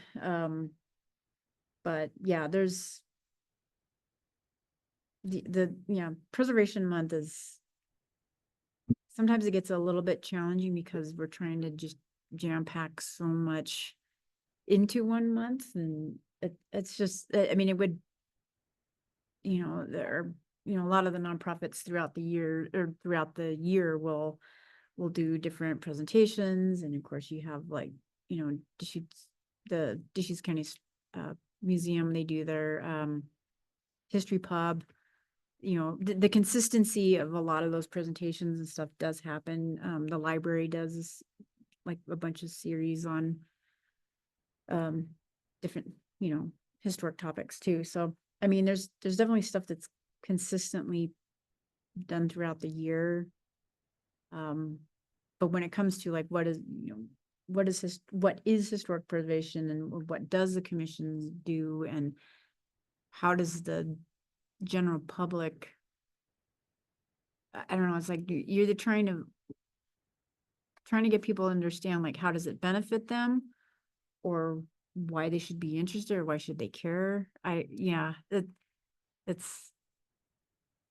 But yeah, there's yeah, Preservation Month is sometimes it gets a little bit challenging because we're trying to just jam pack so much into 1 month and it's just, I mean, it would, you know, there are, you know, a lot of the nonprofits throughout the year or throughout the year will do different presentations. And of course you have like, you know, the Deschutes County Museum, they do their history pub. You know, the consistency of a lot of those presentations and stuff does happen. The library does like a bunch of series on different, you know, historic topics too. So, I mean, there's definitely stuff that's consistently done throughout the year. But when it comes to like, what is, you know, what is historic preservation and what does the commission do and how does the general public, I don't know, it's like you're either trying to get people to understand like how does it benefit them or why they should be interested or why should they care. It's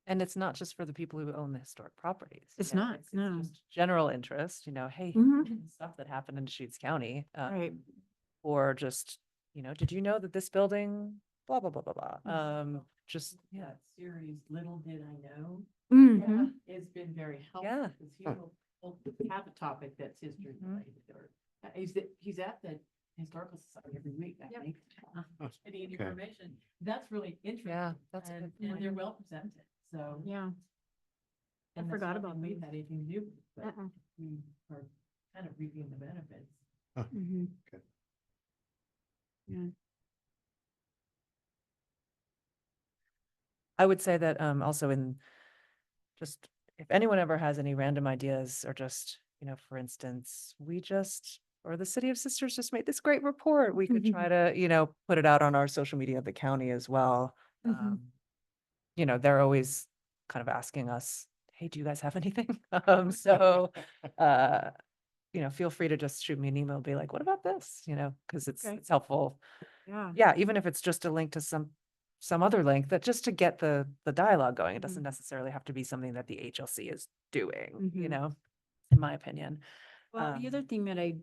And it's not just for the people who own the historic properties. It's you know, not, no. just general interest, you know, hey, Mhm. stuff that happened in Deschutes County. right. Or just, you know, did you know that this building, blah, blah, blah, blah, blah. Just, yeah. That series, Little Did I Know, Mhm. it's been very helpful. Yeah. Because he will have a topic that's history Mhm. related or, he's at the Historical Society every week, I think. Getting information, that's really interesting. Yeah, that's a And good point. they're well presented, so. Yeah. I and that's forgot nothing about we've those. had anything to do, with, but Uh-uh. we are kind of reaping the benefits. Mhm. Okay. Yeah. I would say that also in just, if anyone ever has any random ideas or just, you know, for instance, or the City of Sisters just made this great report. We could try to, you know, put it out on our social media of the county as well. Mhm. You know, they're always kind of asking us, hey, do you guys have anything? So, you know, feel free to just shoot me an email, be like, what about this? You know, because Okay. it's helpful. Yeah. Yeah, even if it's just a link to some other link that just to get the dialogue going. It doesn't necessarily have to be something that the HLC is doing, you Mhm. know, in my opinion. Well, the other Um, thing that I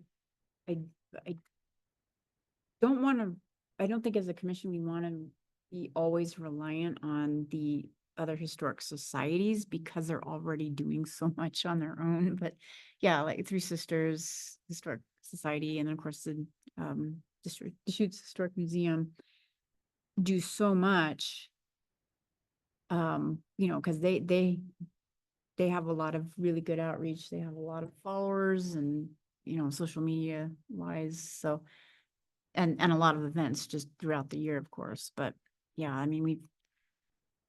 don't want to, I don't think as a commission, we want to be always reliant on the other historic societies because they're already doing so much on their own. But yeah, like Three Sisters Historic Society, and then of course the Deschutes Historic Museum do so much. You know, because they they have a lot of really good outreach. They have a lot of followers and, social media wise, so. And a lot of events just throughout the year, of course, but yeah, I mean,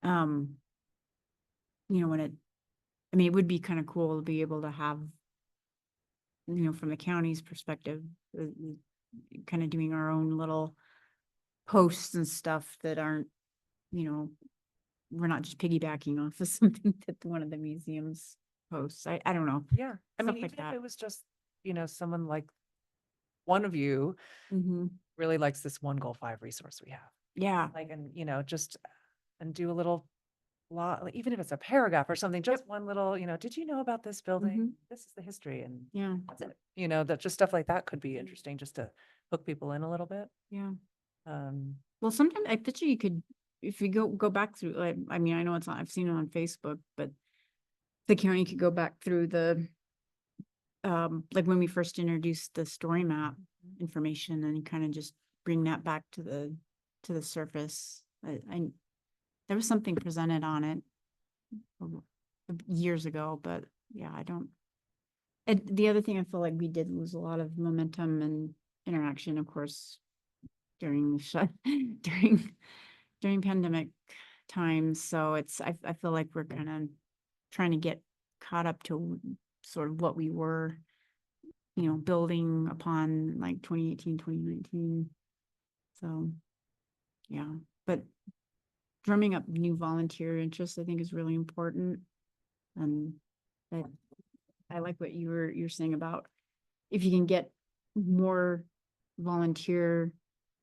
um, it would be kind of cool to be able to have, from the county's perspective, kind of doing our own little posts and stuff that aren't, we're not just piggybacking off of something that one of the museums posts. I don't know. Yeah, I Stuff mean, like even if that. it was just, someone like one of you Mm-hmm. really likes this one Goal 5 resource we have. Yeah. Like, and, just, and do a little lot, like, even if it's a paragraph or something, just one little, did you know about this building? Mhm. This is the history and Yeah. that's it. That just stuff like that could be interesting just to hook people in a little bit. Yeah. Um, Well, sometimes I bet you could, if you go back through, like, I mean, I know it's not, I've seen it on Facebook, but the county could go back through the, like when we first introduced the story map information and kind of just bring that back to the surface. There was something presented on it years ago, but yeah, I don't. And the other thing I feel like we did lose a lot of momentum and interaction, of course, during the during pandemic times. So I feel like we're kind of trying to get caught up to sort of what we were, building upon like 2018, 2019. So, yeah, but drumming up new volunteer interest, I think, is really important. And I like what you're saying about if you can get more volunteer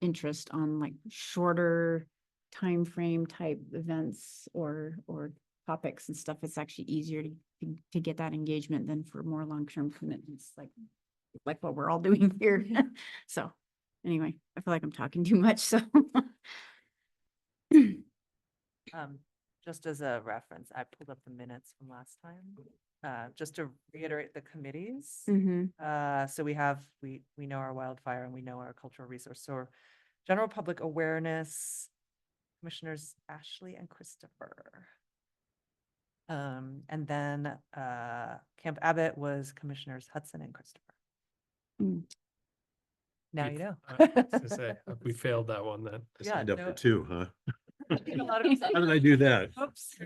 interest on like shorter time frame type events or topics and stuff, it's actually easier to get that engagement than for more long-term commitments like what we're all doing here. So anyway, I feel like I'm talking too much, so. Just as a reference, I pulled up the minutes from last time, just to reiterate the committees. So we know our wildfire and we know our cultural resource. So general public awareness, Commissioners Ashley and Christopher. And then Camp Abbott was Commissioners Hudson and Christopher. Now you know. I was gonna say, we failed that one then. I Yeah, signed up no- for 2, huh? A lot of How did I do that? Oops.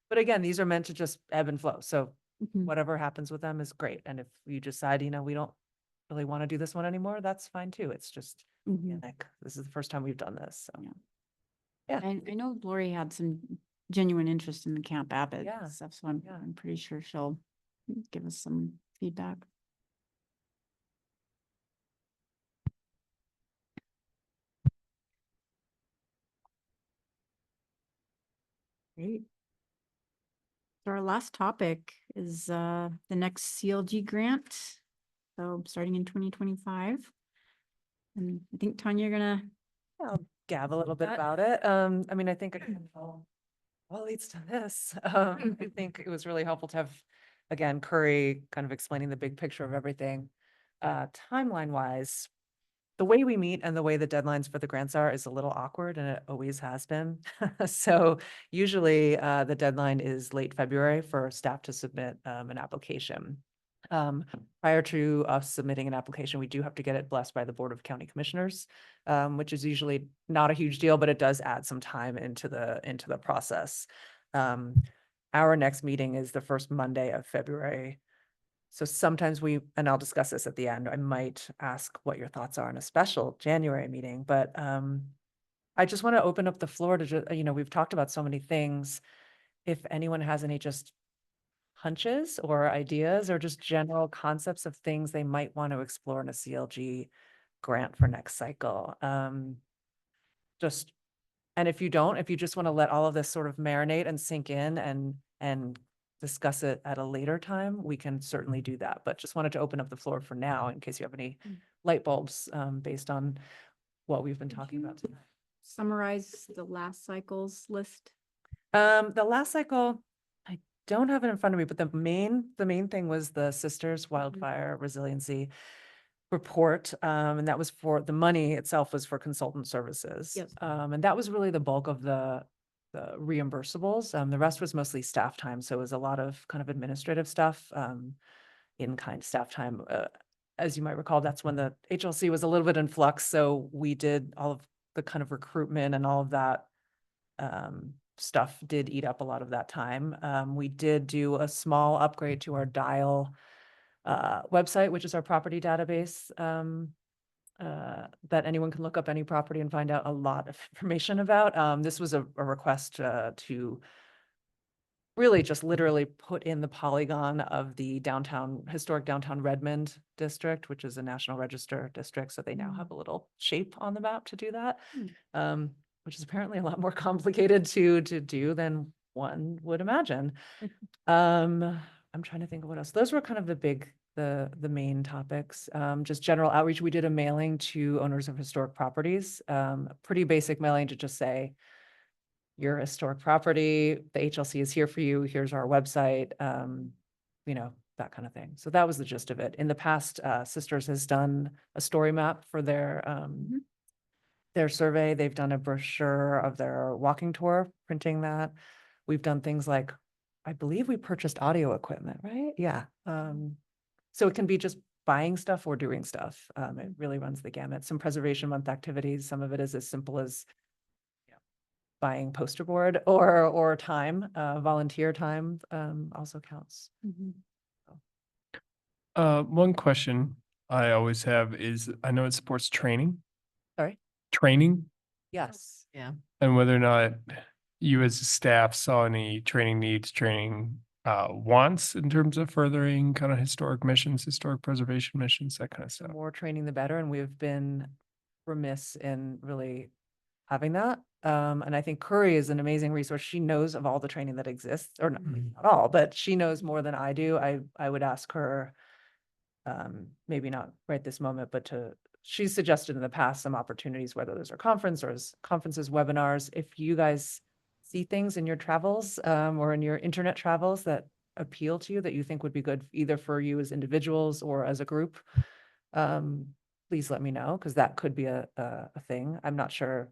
But again, these are meant to just ebb and flow. So Mhm. whatever happens with them is great. And if you decide, we don't really want to do this one anymore, that's fine too. It's just, Mhm. like, this is the first time we've done this. So. Yeah. Yeah. I know Lori had some genuine interest in the Camp Abbott Yeah. stuff, so I'm Yeah. pretty sure she'll give us some feedback. Great. So our last topic is the next CLG grant. So starting in 2025. And I think Tanya, you're gonna. I'll gab a little bit That- about it. I mean, I think it kind of all leads to this. I think it was really helpful to have, again, Curry kind of explaining the big picture of everything. Timeline wise, the way we meet and the way the deadlines for the grants are is a little awkward and it always has been. So usually the deadline is late February for staff to submit an application. Prior to us submitting an application, we do have to get it blessed by the Board of County Commissioners, which is usually not a huge deal, but it does add some time into the process. Our next meeting is the first Monday of February. So sometimes and I'll discuss this at the end, I might ask what your thoughts are on a special January meeting, but I just want to open up the floor to just, we've talked about so many things. If anyone has any just hunches or ideas or just general concepts of things they might want to explore in a CLG grant for next cycle. And if you just want to let all of this sort of marinate and sink in and discuss it at a later time, we can certainly do that. But just wanted to open up the floor for now in case you have any light bulbs based on what we've been talking about tonight. Summarize the last cycle's list. The last cycle, I don't have it in front of me, but the main thing was the Sisters Wildfire Resiliency report. And that was for the money itself was for consultant services. Yes. And that was really the bulk of the the reimbursables. The rest was mostly staff time, so it was a lot of kind of administrative stuff, in-kind staff time. As you might recall, that's when the HLC was a little bit in flux, so we did all of the kind of recruitment and all of that stuff did eat up a lot of that time. We did do a small upgrade to our Dial website, which is our property database, that anyone can look up any property and find out a lot of information about. This was a request to really just literally put in the polygon of the historic downtown Redmond district, which is a National Register district. So they now have a little shape on the map to do that, which is apparently a lot more complicated to do than one would imagine. I'm trying to think of what else. Those were kind of the main topics. Just general outreach. We did a mailing to owners of historic properties, pretty basic mailing to just say, your historic property, the HLC is here for you. Here's our website, you know, that kind of thing. So that was the gist of it. In the past, Sisters has done a story map for their survey. They've done a brochure of their walking tour, printing that. We've done things like, I believe we purchased audio equipment, right? Yeah. So it can be just buying stuff or doing stuff. It really runs the gamut. Some Preservation Month activities. Some of it is as simple as buying poster board or time, volunteer time, also counts. One question I always have is, I know it supports training. Sorry? Training, Yes. Yeah. and whether or not you as a staff saw any training needs, training wants in terms of furthering kind of historic missions, historic preservation missions, that kind of The stuff. more training, the better. And we've been remiss in really having that. And I think Curry is an amazing resource. She knows of all the training that exists, or not all, but she knows more than I do. I would ask her, maybe not right this moment, but she's suggested in the past some opportunities, whether those are conferences, webinars. If you guys see things in your travels, or in your internet travels that appeal to you, that you think would be good either for you as individuals or as a group, please let me know, because that could be a thing. I'm not sure.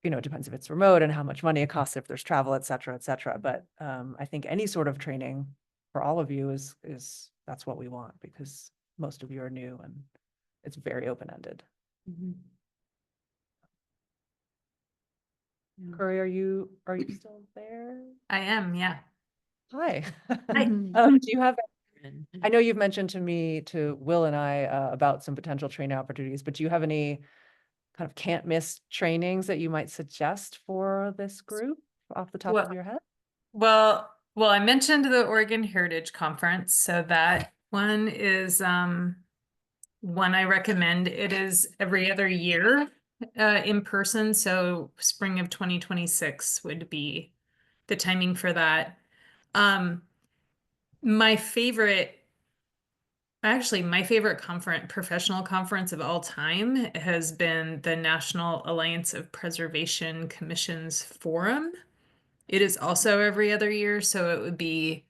You know, it depends if it's remote and how much money it costs, if there's travel, et cetera, et cetera. But I think any sort of training for all of you is that's what we want, because most of you are new and it's very open-ended. Curry, are you still there? I am, yeah. Hi. Hi. Do you have, I know you've mentioned to Will and I about some potential training opportunities, but do you have any kind of can't miss trainings that you might suggest for this group off the top Well- of your head? Well, I mentioned the Oregon Heritage Conference, so that one is one I recommend. It is every other year in person, so spring of 2026 would be the timing for that. My favorite professional conference of all time has been the National Alliance of Preservation Commissions Forum. It is also every other year, so it would be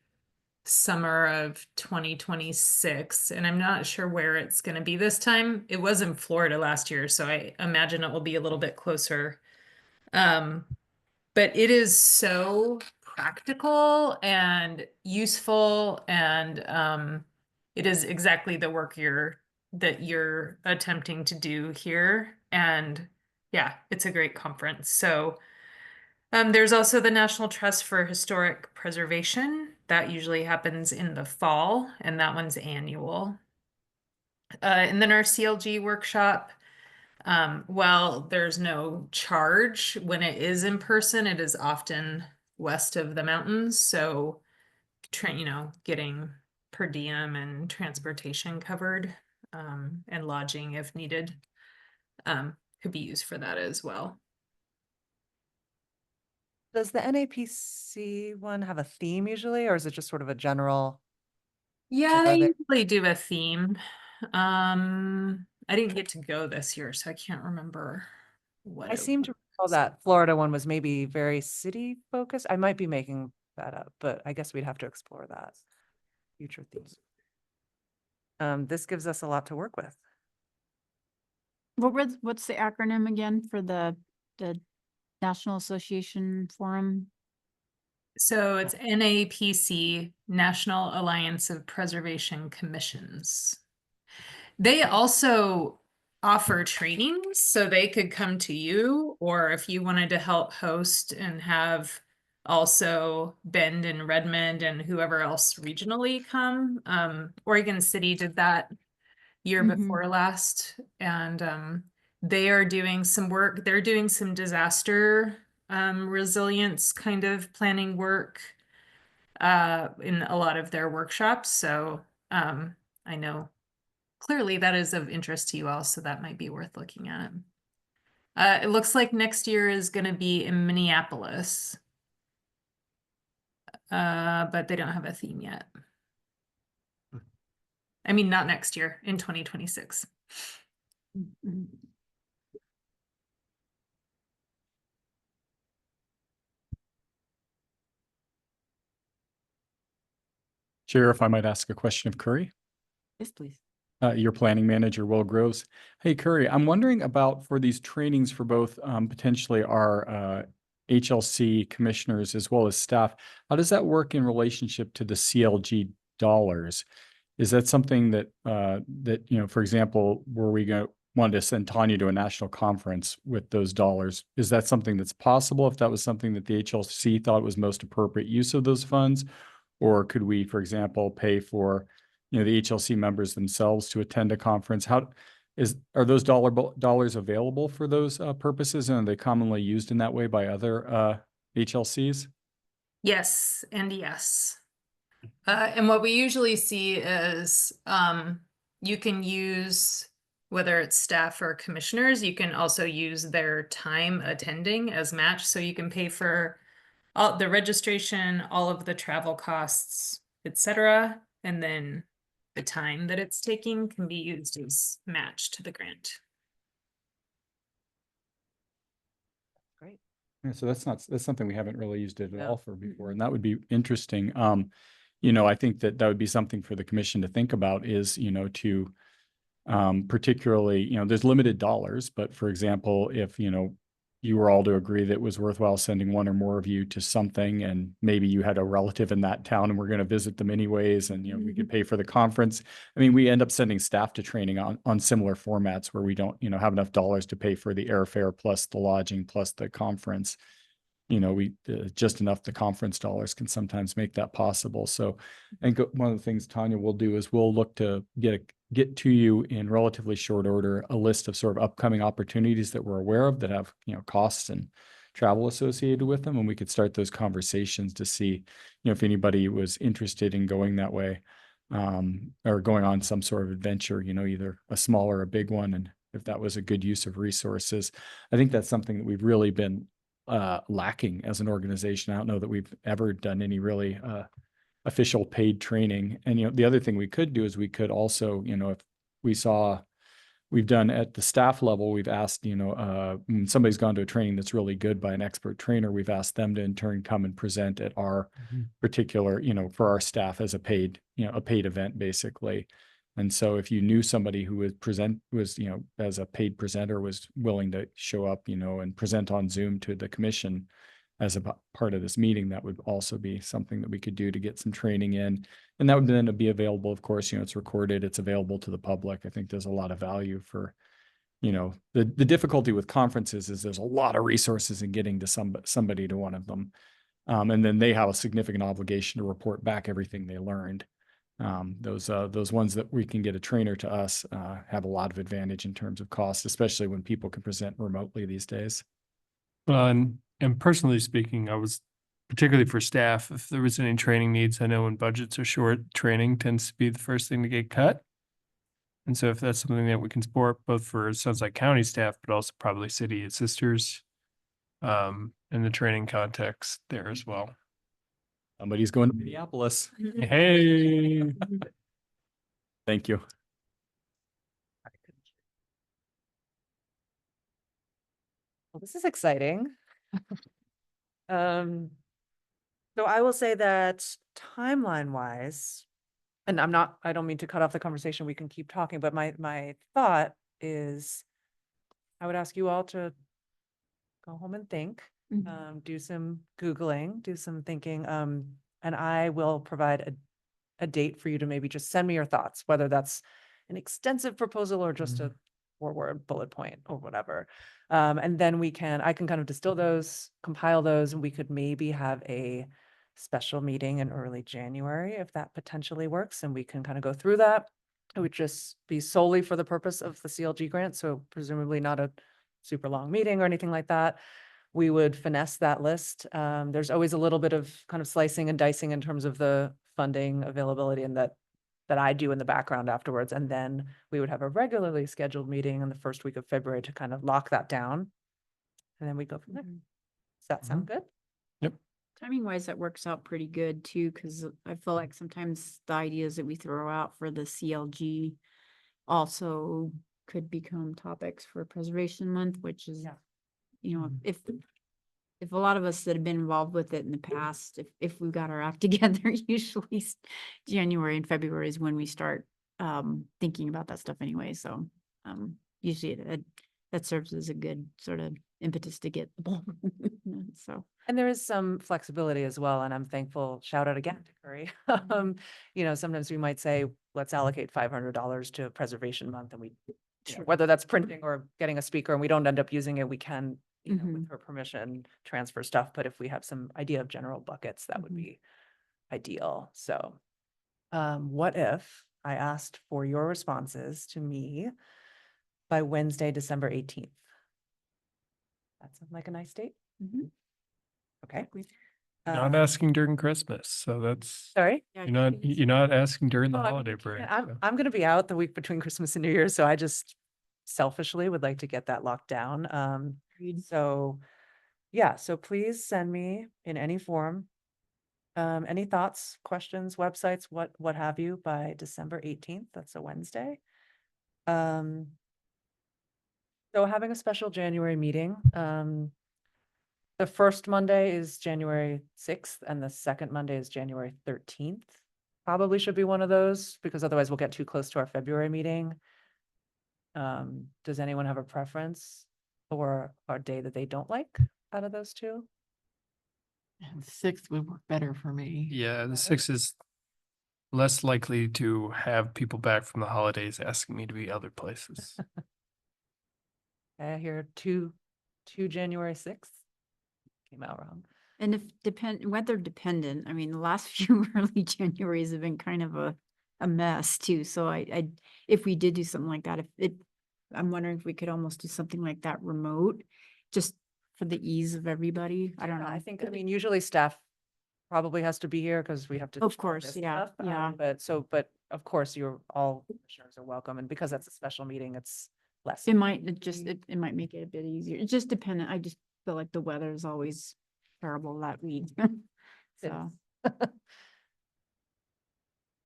summer of 2026, and I'm not sure where it's going to be this time. It was in Florida last year, so I imagine it will be a little bit closer. But it is so practical and useful, and it is exactly the work that you're attempting to do here. And yeah, it's a great conference. So there's also the National Trust for Historic Preservation. That usually happens in the fall, and that one's annual. And then our CLG workshop, while there's no charge when it is in person, it is often west of the mountains. So, getting per diem and transportation covered, and lodging if needed, could be used for that as well. Does the NAPC one have a theme usually, or is it just sort of a general? Yeah, Like, they are they- usually do a theme. I didn't get to go this year, so I can't remember what I it seem to recall was. that Florida one was maybe very city focused. I might be making that up, but I guess we'd have to explore that. Future themes. This gives us a lot to work with. What's the acronym again for the National Association Forum? So it's NAPC, National Alliance of Preservation Commissions. They also offer trainings, so they could come to you, or if you wanted to help host and have also Bend and Redmond and whoever else regionally come. Oregon City did that year Mhm. before last, and they are doing some work. They're doing some disaster resilience kind of planning work in a lot of their workshops. So I know clearly that is of interest to you all, so that might be worth looking at. It looks like next year is going to be in Minneapolis, but they don't have a theme yet. I mean, not next year, in 2026. Mhm. Chair, if I might ask a question of Curry, Yes, please. your planning manager, Will Groves. Hey, Curry, I'm wondering about for these trainings for both potentially our HLC commissioners as well as staff, how does that work in relationship to the CLG dollars? Is that something that for example, were we going to wanted to send Tanya to a national conference with those dollars? Is that something that's possible if that was something that the HLC thought was most appropriate use of those funds? Or could we, for example, pay for, the HLC members themselves to attend a conference? Are those dollars available for those purposes, and are they commonly used in that way by other HLCs? Yes, and yes. And what we usually see is you can use, whether it's staff or commissioners, you can also use their time attending as match. So you can pay for all the registration, all of the travel costs, etc. And then the time that it's taking can be used as match to the grant. Great. Yeah, so that's something we haven't really used it at Yeah. all for before, and that would be interesting. I think that would be something for the commission to think about is, to particularly, there's limited dollars, but for example, if, you were all to agree that it was worthwhile sending one or more of you to something, and maybe you had a relative in that town and we're going to visit them anyways, and, we could pay for the conference. I mean, we end up sending staff to training on similar formats where we don't, have enough dollars to pay for the airfare plus the lodging plus the conference. We just enough the conference dollars can sometimes make that possible. So I think one of the things Tanya will do is we'll look to get to you in relatively short order a list of sort of upcoming opportunities that we're aware of that have, costs and travel associated with them, and we could start those conversations to see, if anybody was interested in going that way, or going on some sort of adventure, either a small or a big one, and if that was a good use of resources. I think that's something that we've really been lacking as an organization. I don't know that we've ever done any really official paid training. And, the other thing we could do is we could also, if we've done at the staff level, we've asked, when somebody's gone to a training that's really good by an expert trainer, we've asked them to in turn come and present at our particular, for our staff as a paid event basically. And so if you knew somebody who was, as a paid presenter was willing to show up, and present on Zoom to the commission as a part of this meeting, that would also be something that we could do to get some training in. And that would then be available, of course, it's recorded, it's available to the public. I think there's a lot of value for, the difficulty with conferences is there's a lot of resources in getting to somebody to one of them. And then they have a significant obligation to report back everything they learned. Those ones that we can get a trainer to us have a lot of advantage in terms of cost, especially when people can present remotely these days. And personally speaking, I was particularly for staff, if there was any training needs, I know when budgets are short, training tends to be the first thing to get cut. And so if that's something that we can support both for, it sounds like county staff, but also probably city sisters, in the training context there as well. Somebody's going to Minneapolis. Hey. Thank you. Well, this is exciting. So I will say that timeline wise, and I don't mean to cut off the conversation, we can keep talking, but my thought is I would ask you all to go home and think, Mhm. do some Googling, do some thinking, and I will provide a date for you to maybe just send me your thoughts, whether that's an extensive proposal or just a four-word bullet point or whatever. And then I can kind of distill those, compile those, and we could maybe have a special meeting in early January if that potentially works, and we can kind of go through that. It would just be solely for the purpose of the CLG grant, so presumably not a super long meeting or anything like that. We would finesse that list. There's always a little bit of kind of slicing and dicing in terms of the funding availability and that I do in the background afterwards. And then we would have a regularly scheduled meeting in the first week of February to kind of lock that down. And then we go from there. Does that sound good? Timing wise, that works out pretty good too, because I feel like sometimes the ideas that we throw out for the CLG also could become topics for Preservation Month, which is, Yeah. you know, if a lot of us that have been involved with it in the past, if we've got our act together, usually January and February is when we start thinking about that stuff anyway. So usually that serves as a good sort of impetus to get the ball moving. So. And there is some flexibility as well, and I'm thankful, shout out again to Curry. Sometimes we might say, let's allocate $500 to Preservation Month, and whether that's printing or getting a speaker, and we don't end up using it, we can, with her permission, transfer stuff. But if we have some idea of general buckets, that would be ideal. So, what if I asked for your responses to me by Wednesday, December 18th? That sounds like a nice date. Okay. Not asking during Christmas, so that's, Sorry? you're not asking during the Oh, I mean, holiday you break. can't- so. I'm gonna be out the week between Christmas and New Year's, so I just selfishly would like to get that locked down. So yeah, so please send me in any form, any thoughts, questions, websites, what have you by December 18th. That's a Wednesday. So having a special January meeting, the first Monday is January 6th and the second Monday is January 13th. Probably should be one of those because otherwise we'll get too close to our February meeting. Does anyone have a preference or a day that they don't like out of those two? And 6th would work better for me. Yeah, the 6th is less likely to have people back from the holidays asking me to be other places. I hear two January 6th. Came out wrong. And if weather dependent, I mean, the last few early Januaries have been kind of a mess too. So if we did do something like that, I'm wondering if we could almost do something like that remote, just for the ease of everybody. I don't know. I mean, usually staff probably has to be here because we have to. Of do course, this yeah, stuff, yeah. But of course, all commissioners are welcome. And because that's a special meeting, it's less. It might it might make it a bit easier. It's just dependent. I just feel like the weather is always terrible that week. So.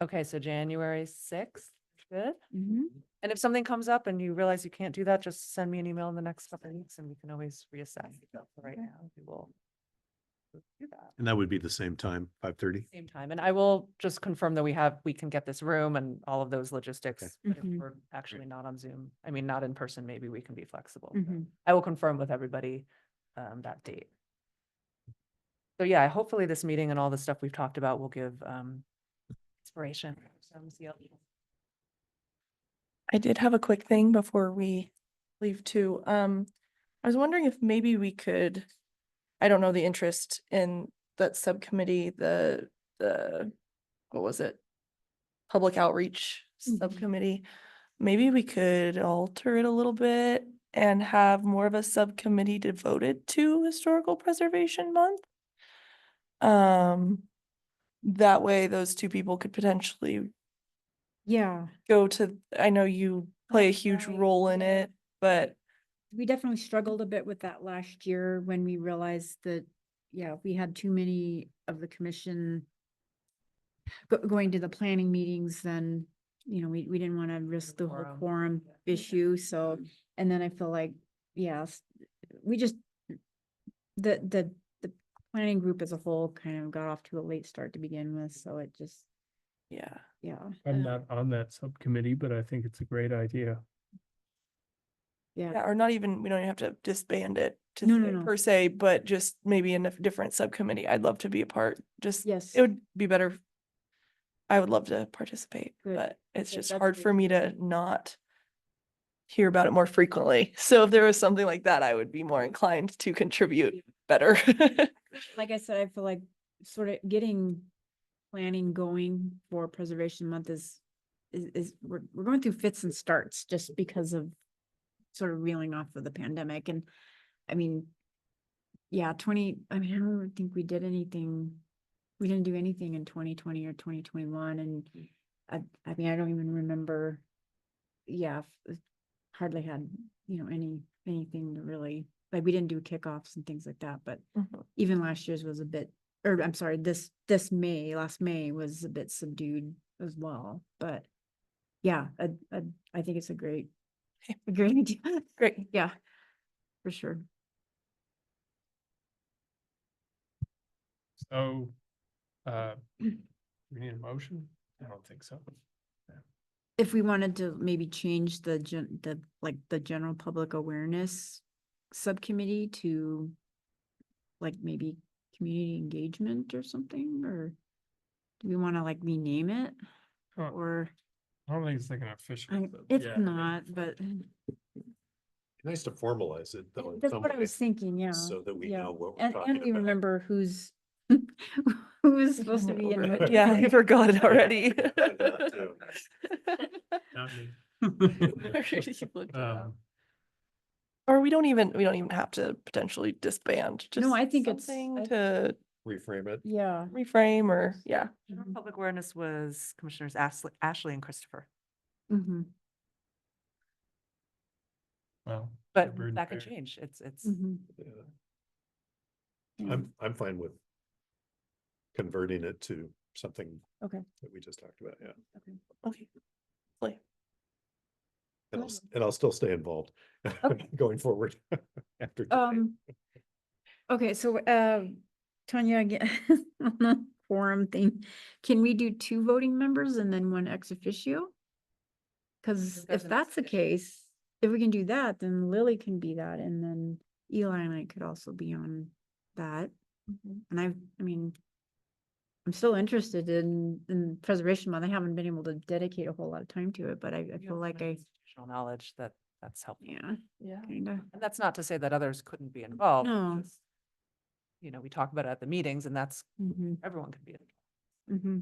Okay, so January 6th, good. Mhm. And if something comes up and you realize you can't do that, just send me an email in the next couple of weeks and we can always reassess. But for right now, we will do that. And that would be the same time, 5:30? Same time. And I will just confirm that we can get this room and all of those logistics. But if Mhm. we're actually not on Zoom, I mean, not in person, maybe we can be flexible. but Mhm. I will confirm with everybody that date. So yeah, hopefully this meeting and all the stuff we've talked about will give inspiration. for some CLG. I did have a quick thing before we leave too. I was wondering if maybe we could, I don't know the interest in that subcommittee, the what was it? Public outreach subcommittee. Maybe we could alter it a little bit and have more of a subcommittee devoted to Historical Preservation Month. That way those two people could potentially Yeah, go to, I know you play a huge Right, role in yeah. it, but we definitely struggled a bit with that last year when we realized that, yeah, we had too many of the commission going to the planning meetings, then, we didn't want to risk the whole quorum issue. So, and then I feel like, yes, we just, the planning group as a whole kind of got off to a late start to begin with. So it just, yeah. yeah. I'm not on that subcommittee, but I think it's a great idea. Yeah, or not even, we don't even have to disband it to No, no, say no. per se, but just maybe in a different subcommittee. I'd love to be a part. Just, Yes. it would be better. I would love to participate, Good. but it's Okay, just that's hard good. for me to not hear about it more frequently. So if there was something like that, I would be more inclined to contribute better. Like I said, I feel like sort of getting planning going for Preservation Month is we're going through fits and starts just because of sort of reeling off of the pandemic. And I mean, yeah, I don't think we did anything. We didn't do anything in 2020 or 2021. And I mean, I don't even remember. Yeah, hardly had, anything to really, like, we didn't do kickoffs and things like that, but Mhm. even last year's was a bit, or I'm sorry, last May was a bit subdued as well, but yeah, I think it's a great idea. Great. Yeah, for sure. So, we need a motion? I don't think so. If we wanted to maybe change the general public awareness subcommittee to like maybe community engagement or something, or do we want to like rename it? Huh. Or I don't think it's like an official. but it's yeah. not, but Nice to formalize it though. in that's some what I way, was thinking, yeah. So that we yeah. know what we're And talking we about. remember who's who was supposed to be in Over it. what. Yeah, I forgot it already. that too. Not me. Already looked it up. Um, Or we don't even have to potentially disband, just No, I think something to Reframe it. Yeah. reframe or, yeah. General Public awareness was Commissioners Ashley and Christopher, Mm-hmm. well. but bird and that could bear. change. It's, Mm-hmm. Yeah. I'm fine with converting it to something Okay. that we just talked about, yeah. Okay. Like, And I'll still stay involved going forward after today. Okay, so, Tanya, again, on the forum thing, can we do 2 voting members and then 1 ex officio? Cause there's if an that's the ex officio. case, if we can do that, then Lily can be that, and then Eli and I could also be on that. And I mean, I'm still interested in Preservation Month. I haven't been able to dedicate a whole lot of time to it, but I feel like institutional knowledge that's helpful. yeah, yeah. kinda. And that's not to say that others couldn't be involved. it's No. just, we talk about it at the meetings and that's, Mm-hmm, everyone can be involved. mm-hmm.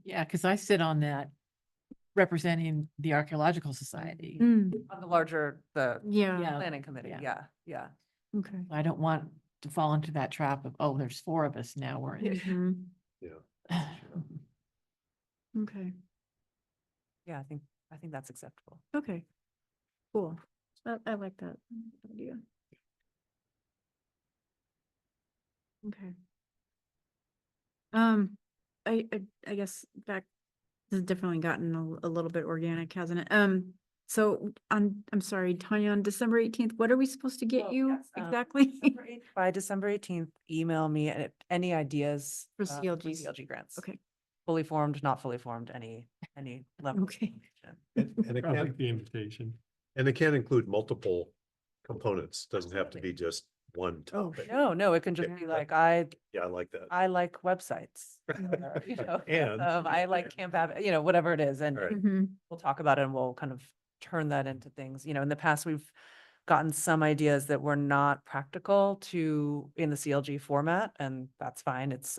Yeah, because I sit on that representing the Archaeological Society. On the larger, the Yeah, Yeah. planning committee, Yeah. yeah. okay. I don't want to fall into that trap of, oh, there's 4 of us now, we're in. Mhm, Yeah. okay, Yeah, I think that's acceptable. okay, cool. I like that idea. Okay. I guess back, this has definitely gotten a little bit organic, hasn't it? So I'm sorry, Tanya, on December 18th, what are we supposed to get Oh, you yes, exactly? By December 18th, email me any ideas. For for CLGs. CLG grants. Okay, Fully formed, not fully formed, any level. of Okay. information. And it I like can, the invitation. and it can include multiple components. Doesn't have to be just one Oh, topic. No, it can just be Yeah. like, Yeah, I like that. I like websites. or, And- I like Camp Abbott, whatever it is, and All right. mhm, we'll talk about it and we'll kind of turn that into things. In the past, we've gotten some ideas that were not practical in the CLG format, and that's fine. It's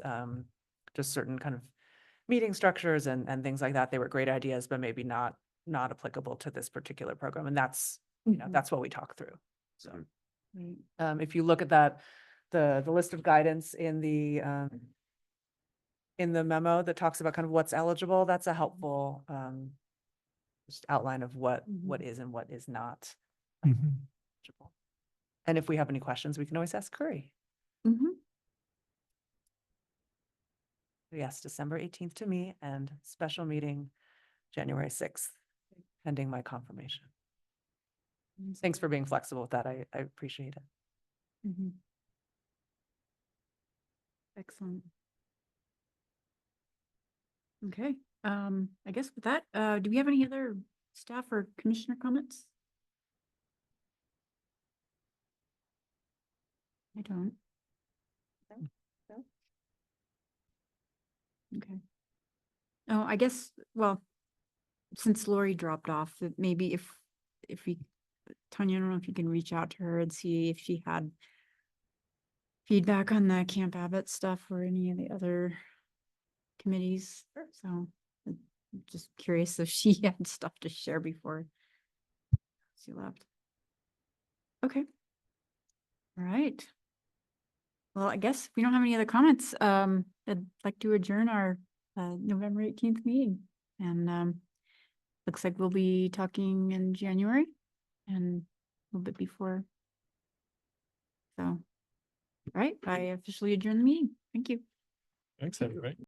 just certain kind of meeting structures and things like that. They were great ideas, but maybe not applicable to this particular program. And that's, Mhm. that's what we talk through. So. Mhm. right. If you look at that, the list of guidance in the memo that talks about kind of what's eligible, that's a helpful just outline of what is and what is not eligible. And if we have any questions, we can always ask Curry. Mhm. Yes, December 18th to me and special meeting January 6th, pending my confirmation. Thanks for being flexible with that. I appreciate it. Mhm. Excellent. Okay, I guess with that, do we have any other staff or commissioner comments? I don't. No. Okay. Oh, I guess, well, since Lori dropped off, that maybe if we, Tanya, I don't know if you can reach out to her and see if she had feedback on the Camp Abbott stuff or any of the other committees. So I'm just curious if she had stuff to share before she left. Okay. All right. Well, I guess we don't have any other comments. I'd like to adjourn our November 18th meeting. And looks like we'll be talking in January and a little bit before. So, all right, I officially adjourn the meeting. Thank you. Thanks, everybody.